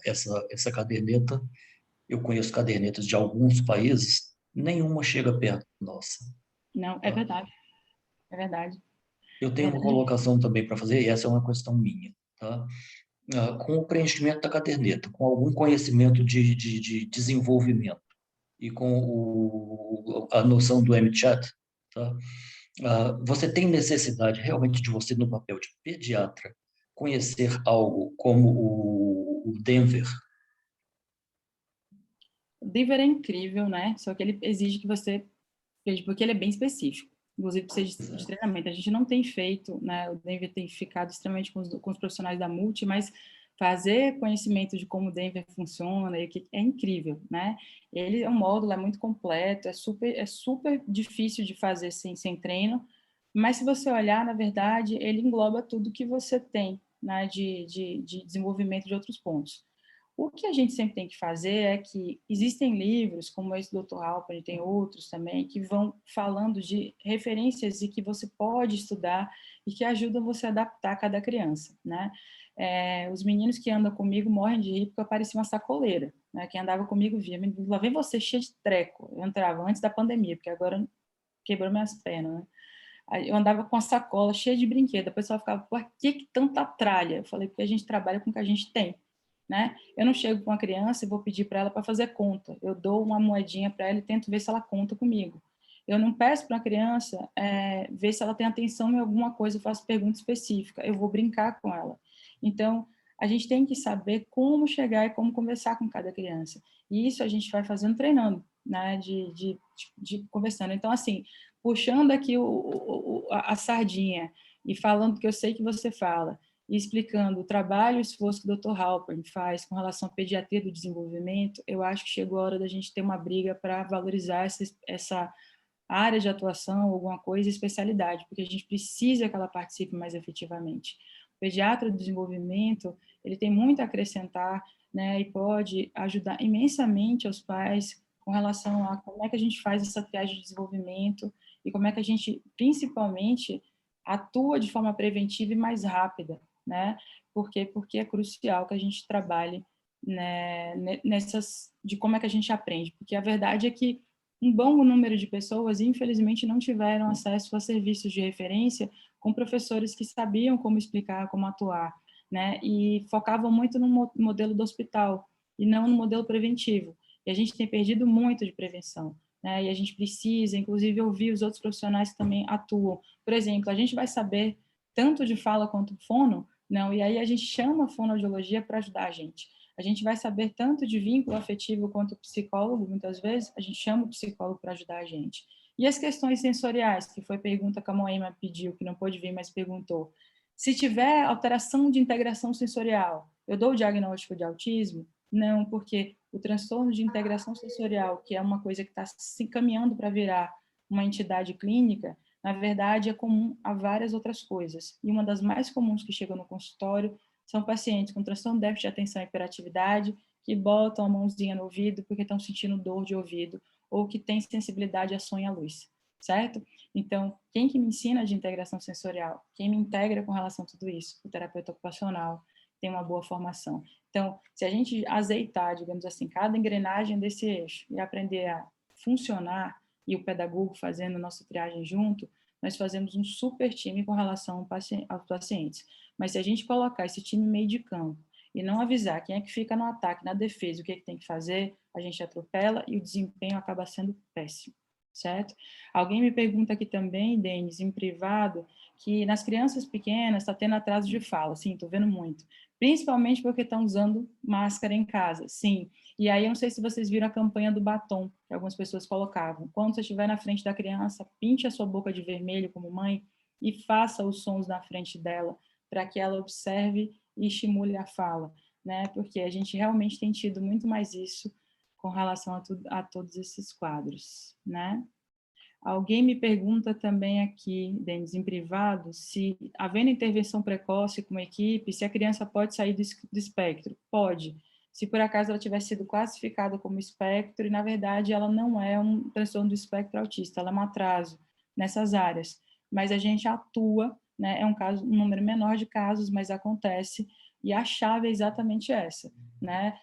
Essa caderneta, eu conheço cadernetas de alguns países, nenhuma chega perto da nossa. Não, é Tá? verdade. É verdade. Eu É tenho uma verdade. colocação também para fazer, e essa é uma questão minha. Tá? Com o preenchimento da caderneta, com algum conhecimento de desenvolvimento e com a noção do MChat, tá? Você tem necessidade realmente de você, no papel de pediatra, conhecer algo como o Denver. O Denver é incrível, né? Só que ele exige que você veja, porque ele é bem específico. Inclusive, precisa de treinamento. A gente não tem feito, né? O Denver tem ficado extremamente com os profissionais da Multi, mas fazer conhecimento de como o Denver funciona é incrível, né? Ele é um módulo, é muito completo, é super difícil de fazer sem treino, mas se você olhar, na verdade, ele engloba tudo que você tem, né, de desenvolvimento de outros pontos. O que a gente sempre tem que fazer é que existem livros, como esse do Dr. Halper, e tem outros também, que vão falando de referências e que você pode estudar e que ajudam você a adaptar a cada criança, né? Os meninos que andam comigo morrem de rir porque eu parecia uma sacoleira, né? Quem andava comigo via, lá vem você cheio de treco. Eu entrava antes da pandemia, porque agora quebrou minhas pernas, né? Aí eu andava com a sacola cheia de brinquedo. A pessoa ficava, por que tanta tralha? Eu falei, porque a gente trabalha com o que a gente tem, né? Eu não chego com uma criança e vou pedir para ela para fazer conta. Eu dou uma moedinha para ela e tento ver se ela conta comigo. Eu não peço para a criança ver se ela tem atenção em alguma coisa, eu faço pergunta específica. Eu vou brincar com ela. Então, a gente tem que saber como chegar e como conversar com cada criança. E isso a gente vai fazendo treinando, né? De conversando. Então, assim, puxando aqui a sardinha e falando que eu sei que você fala, e explicando o trabalho e o esforço que o Dr. Halpern faz com relação à pediatria do desenvolvimento, eu acho que chegou a hora da gente ter uma briga para valorizar essa área de atuação, alguma coisa, especialidade, porque a gente precisa que ela participe mais efetivamente. O pediatra do desenvolvimento, ele tem muito a acrescentar, né, e pode ajudar imensamente aos pais com relação a como é que a gente faz essa triagem de desenvolvimento e como é que a gente, principalmente, atua de forma preventiva e mais rápida, né? Por quê? Porque é crucial que a gente trabalhe, né, de como é que a gente aprende, porque a verdade é que um bom número de pessoas, infelizmente, não tiveram acesso a serviços de referência com professores que sabiam como explicar, como atuar, né? E focavam muito no modelo do hospital e não no modelo preventivo. E a gente tem perdido muito de prevenção, né? E a gente precisa, inclusive, ouvir os outros profissionais que também atuam. Por exemplo, a gente vai saber tanto de fala quanto fono, não? E aí a gente chama a fonoaudiologia para ajudar a gente. A gente vai saber tanto de vínculo afetivo quanto psicólogo, muitas vezes, a gente chama o psicólogo para ajudar a gente. E as questões sensoriais, que foi pergunta que a Moema pediu, que não pôde vir, mas perguntou. Se tiver alteração de integração sensorial, eu dou o diagnóstico de autismo? Não, porque o transtorno de integração sensorial, que é uma coisa que está se encaminhando para virar uma entidade clínica, na verdade é comum a várias outras coisas. E uma das mais comuns que chega no consultório são pacientes com transtorno de déficit de atenção e hiperatividade que botam a mãozinha no ouvido porque estão sentindo dor de ouvido ou que têm sensibilidade a som e à luz, certo? Então, quem que me ensina de integração sensorial? Quem me integra com relação a tudo isso? O terapeuta ocupacional tem uma boa formação. Então, se a gente azeitar, digamos assim, cada engrenagem desse eixo e aprender a funcionar, e o pedagogo fazendo a nossa triagem junto, nós fazemos um super time com relação aos pacientes. Mas se a gente colocar esse time meio de campo e não avisar quem é que fica no ataque, na defesa, o que é que tem que fazer, a gente atropela e o desempenho acaba sendo péssimo, certo? Alguém me pergunta aqui também, Denis, em privado, que nas crianças pequenas está tendo atraso de fala. Sim, estou vendo muito. Principalmente porque estão usando máscara em casa. Sim. E aí, eu não sei se vocês viram a campanha do batom, que algumas pessoas colocavam. Quando você estiver na frente da criança, pinte a sua boca de vermelho como mãe e faça os sons na frente dela, para que ela observe e estimule a fala, né? Porque a gente realmente tem tido muito mais isso com relação a todos esses quadros, né? Alguém me pergunta também aqui, Denis, em privado, se, havendo intervenção precoce com a equipe, se a criança pode sair do espectro. Pode. Se por acaso ela tiver sido classificada como espectro, e na verdade ela não é um transtorno do espectro autista, ela é um atraso nessas áreas. Mas a gente atua, né, é um número menor de casos, mas acontece, e a chave é exatamente essa, né,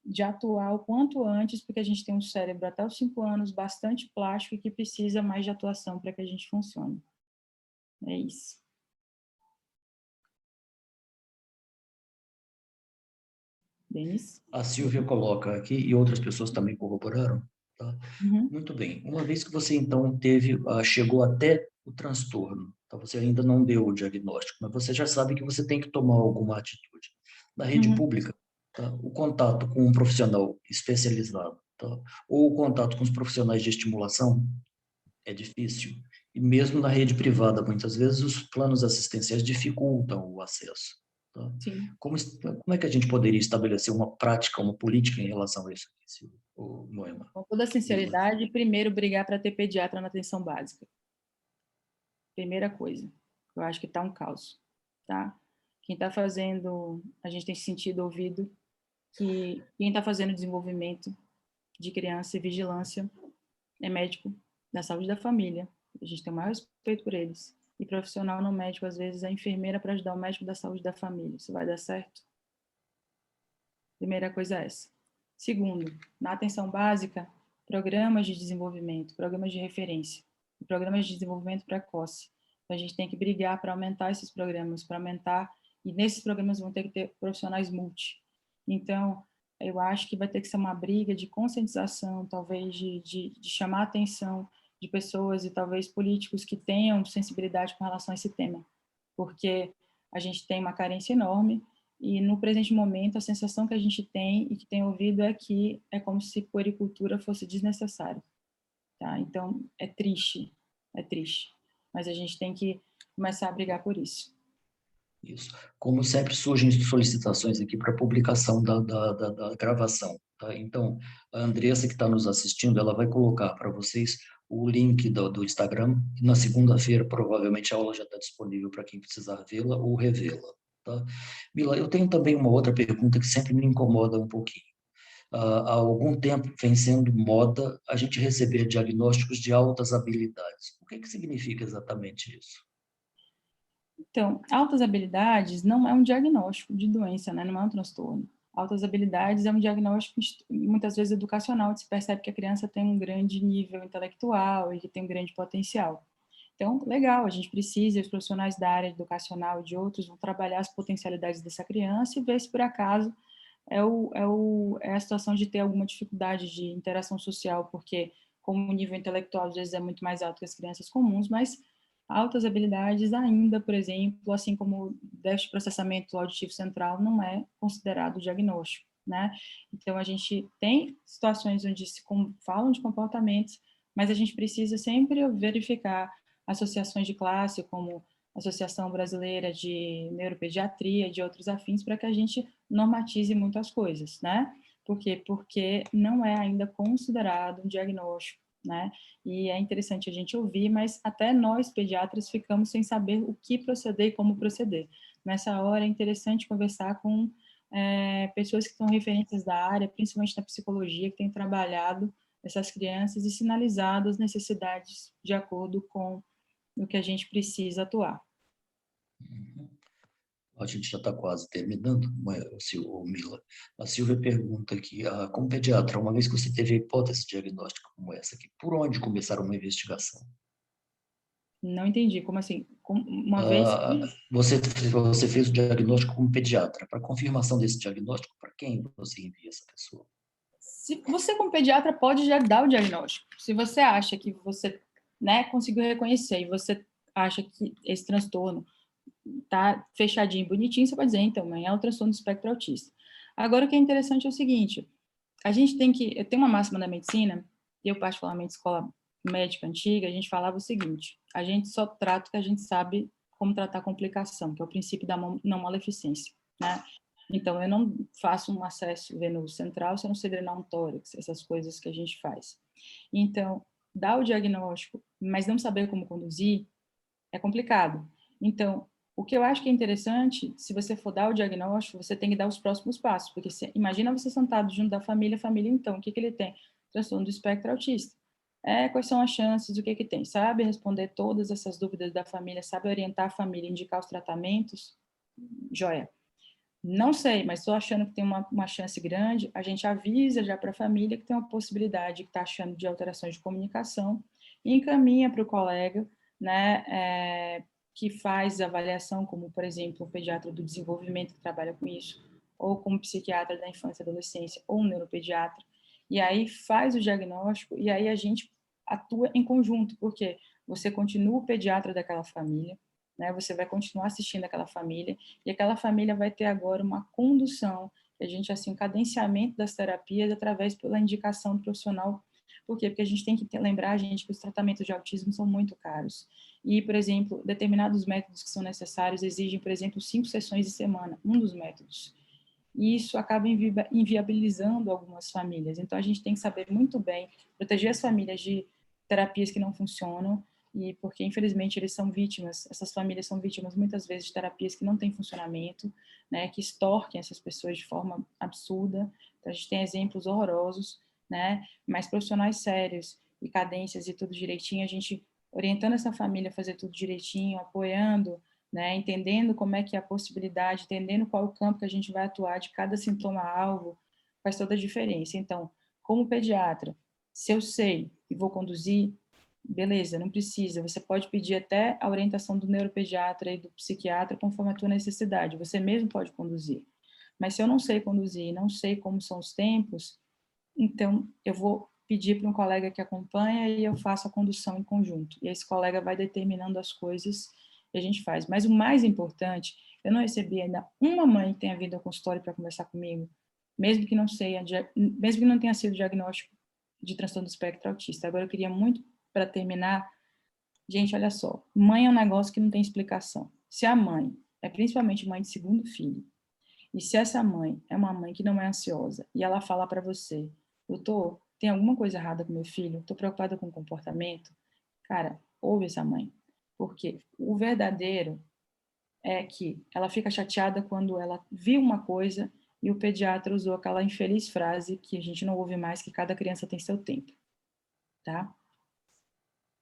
de atuar o quanto antes, porque a gente tem um cérebro até os 5 anos bastante plástico e que precisa mais de atuação para que a gente funcione. É isso. Denis? A Silvia coloca aqui, e outras pessoas também corroboraram, tá? Uhum. Muito bem. Uma vez que você, então, chegou até o transtorno, tá? Você ainda não deu o diagnóstico, mas você já sabe que você tem que tomar alguma atitude. Na rede Uhum. pública, tá? O contato com um profissional especializado, tá? Ou o contato com os profissionais de estimulação é difícil. E mesmo na rede privada, muitas vezes, os planos assistenciais dificultam o acesso. Tá? Sim. Como é que a gente poderia estabelecer uma prática, uma política em relação a isso, Moema? Com toda sinceridade, primeiro brigar para ter pediatra na atenção básica. Primeira coisa. Eu acho que está um caos, tá? Quem está fazendo, a gente tem se sentido ouvido, que quem está fazendo desenvolvimento de criança e vigilância é médico da saúde da família. A gente tem o maior respeito por eles. E profissional não médico, às vezes, é enfermeira para ajudar o médico da saúde da família. Isso vai dar certo? Primeira coisa é essa. Segundo, na atenção básica, programas de desenvolvimento, programas de referência, e programas de desenvolvimento precoce. Então, a gente tem que brigar para aumentar esses programas, para aumentar, e nesses programas vão ter que ter profissionais multi. Então, eu acho que vai ter que ser uma briga de conscientização, talvez de chamar a atenção de pessoas e talvez políticos que tenham sensibilidade com relação a esse tema, porque a gente tem uma carência enorme e no presente momento a sensação que a gente tem e que tem ouvido é que é como se puericultura fosse desnecessário, tá? Então é triste, mas a gente tem que começar a brigar por isso. Isso. Como sempre, surgem solicitações aqui para publicação da gravação. Tá? Então, a Andressa, que está nos assistindo, ela vai colocar para vocês o link do Instagram. E na segunda-feira, provavelmente, a aula já está disponível para quem precisar vê-la ou revê-la. Tá? Mila, eu tenho também uma outra pergunta que sempre me incomoda um pouquinho. Há algum tempo vem sendo moda a gente receber diagnósticos de altas habilidades. O que significa exatamente isso? Então, altas habilidades não é um diagnóstico de doença, né? Não é um transtorno. Altas habilidades é um diagnóstico, muitas vezes, educacional, que se percebe que a criança tem um grande nível intelectual e que tem um grande potencial. Então, legal, a gente precisa, os profissionais da área educacional e de outros vão trabalhar as potencialidades dessa criança e ver se, por acaso, é a situação de ter alguma dificuldade de interação social, porque, como o nível intelectual, às vezes, é muito mais alto que as crianças comuns, mas altas habilidades ainda, por exemplo, assim como déficit de processamento auditivo central, não é considerado diagnóstico, né? Então, a gente tem situações onde se falam de comportamentos, mas a gente precisa sempre verificar associações de classe, como a Associação Brasileira de Neuropediatria, de outros afins, para que a gente normatize muitas coisas, né? Por quê? Porque não é ainda considerado um diagnóstico, né? E é interessante a gente ouvir, mas até nós, pediatras, ficamos sem saber o que proceder e como proceder. Nessa hora é interessante conversar com pessoas que são referentes da área, principalmente na psicologia, que têm trabalhado essas crianças e sinalizado as necessidades de acordo com o que a gente precisa atuar. Uhum. A gente já está quase terminando, Mila. A Silvia pergunta aqui, como pediatra, uma vez que você teve a hipótese diagnóstica como essa aqui, por onde começar uma investigação? Não entendi, como assim? Uma vez que... Você fez o diagnóstico como pediatra. Para confirmação desse diagnóstico, para quem você envia essa pessoa? Se você, como pediatra, pode já dar o diagnóstico. Se você acha que você, né, conseguiu reconhecer e você acha que esse transtorno tá fechadinho, bonitinho, você pode dizer, então, mãe, é um transtorno do espectro autista. Agora, o que é interessante é o seguinte, a gente tem que... Eu tenho uma máxima da medicina, eu, particularmente, escola médica antiga, a gente falava o seguinte, a gente só trata o que a gente sabe como tratar a complicação, que é o princípio da não maleficência, né? Então, eu não faço um acesso venoso central se eu não sei drenar um tórax, essas coisas que a gente faz. Então, dar o diagnóstico, mas não saber como conduzir, é complicado. Então, o que eu acho que é interessante, se você for dar o diagnóstico, você tem que dar os próximos passos, porque imagina você sentado junto da família, então, o que ele tem? Transtorno do espectro autista. Quais são as chances, o que tem? Sabe responder todas essas dúvidas da família, sabe orientar a família, indicar os tratamentos? Joia. Não sei, mas estou achando que tem uma chance grande, a gente avisa já para a família que tem uma possibilidade, que está achando de alterações de comunicação, e encaminha para o colega, né, que faz avaliação, como, por exemplo, um pediatra do desenvolvimento que trabalha com isso, ou como psiquiatra da infância e adolescência, ou um neuropediatra, e aí faz o diagnóstico, e aí a gente atua em conjunto, porque você continua o pediatra daquela família, né, você vai continuar assistindo aquela família, e aquela família vai ter agora uma condução, que a gente, assim, um cadenciamento das terapias através pela indicação do profissional. Por quê? Porque a gente tem que lembrar, gente, que os tratamentos de autismo são muito caros. E, por exemplo, determinados métodos que são necessários exigem, por exemplo, 5 sessões de semana, um dos métodos. E isso acaba inviabilizando algumas famílias. Então, a gente tem que saber muito bem proteger as famílias de terapias que não funcionam, e porque, infelizmente, eles são vítimas, essas famílias são vítimas, muitas vezes, de terapias que não têm funcionamento, né, que extorquem essas pessoas de forma absurda. Então, a gente tem exemplos horrorosos, né, mas profissionais sérios e cadências e tudo direitinho, a gente orientando essa família a fazer tudo direitinho, apoiando, né, entendendo como é que é a possibilidade, entendendo qual é o campo que a gente vai atuar de cada sintoma-alvo, faz toda a diferença. Então, como pediatra, se eu sei e vou conduzir, beleza, não precisa. Você pode pedir até a orientação do neuropediatra e do psiquiatra conforme a tua necessidade. Você mesmo pode conduzir. Mas se eu não sei conduzir, não sei como são os tempos, então eu vou pedir para um colega que acompanha e eu faço a condução em conjunto. E esse colega vai determinando as coisas e a gente faz. Mas o mais importante, eu não recebi ainda uma mãe que tenha vindo ao consultório para conversar comigo, mesmo que não tenha sido diagnóstico de transtorno do espectro autista. Agora eu queria muito, para terminar, gente, olha só, mãe é um negócio que não tem explicação. Se a mãe é principalmente mãe de segundo filho, e se essa mãe é uma mãe que não é ansiosa, e ela fala para você, doutor, tem alguma coisa errada com meu filho? Estou preocupada com o comportamento. Cara, ouve essa mãe. Porque o verdadeiro é que ela fica chateada quando ela viu uma coisa e o pediatra usou aquela infeliz frase que a gente não ouve mais, que cada criança tem seu tempo, tá?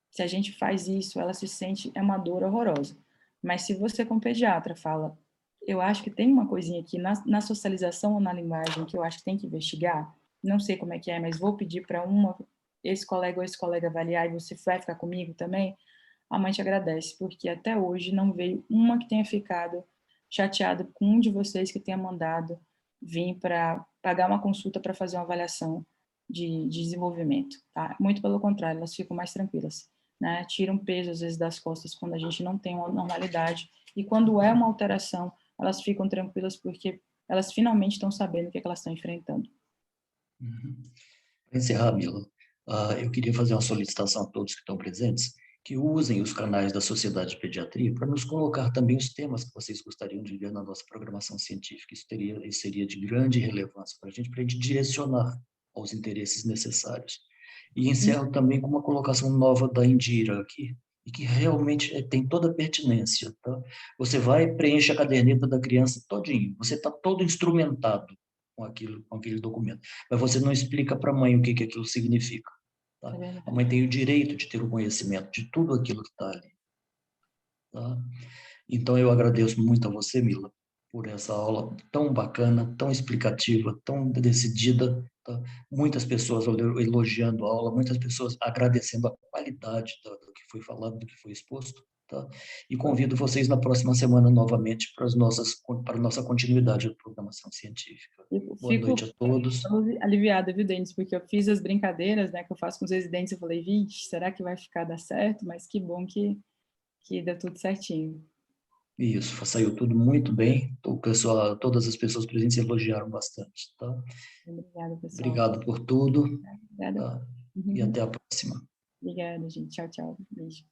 Se a gente faz isso, ela se sente, é uma dor horrorosa. Mas se você, como pediatra, fala, eu acho que tem uma coisinha aqui na socialização ou na linguagem que eu acho que tem que investigar, não sei como é que é, mas vou pedir para esse colega ou esse colega avaliar e você vai ficar comigo também, a mãe te agradece, porque até hoje não veio uma que tenha ficado chateada com um de vocês que tenha mandado vir para pagar uma consulta para fazer uma avaliação de desenvolvimento, tá? Muito pelo contrário, elas ficam mais tranquilas, né? Tira um peso, às vezes, das costas quando a gente não tem uma normalidade. E quando é uma alteração, elas ficam tranquilas porque elas finalmente estão sabendo o que, é que elas estão enfrentando. Uhum. Para encerrar, Mila, eu queria fazer uma solicitação a todos que estão presentes, que usem os canais da Sociedade de Pediatria para nos colocar também os temas que vocês gostariam de ver na nossa programação científica. Isso seria de grande relevância para a gente direcionar aos interesses necessários. E encerro também com uma colocação nova da Indira aqui, e que realmente tem toda a pertinência. Tá? Você vai preenche a caderneta da criança todinho, você está todo instrumentado com aquele documento, mas você não explica para a mãe o que aquilo significa. Tá? A mãe tem o direito de ter o conhecimento de tudo aquilo que está ali. Tá? Então, eu agradeço muito a você, Mila, por essa aula tão bacana, tão explicativa, tão decidida. Tá? Muitas pessoas elogiando a aula, muitas pessoas agradecendo a qualidade do que foi falado, do que foi exposto. Tá? E convido vocês na próxima semana novamente para a nossa continuidade da programação científica. Boa noite a todos. Aliviada, viu, Denis? Porque eu fiz as brincadeiras, né, que eu faço com os residentes, eu falei, vixe, será que vai dar certo? Mas que bom que deu tudo certinho. Isso, saiu tudo muito bem. O pessoal, todas as pessoas presentes elogiaram bastante, tá? Obrigada, pessoal. Obrigado por tudo. Obrigada. Tá? E até a próxima. Obrigada, gente. Tchau, tchau. Beijo.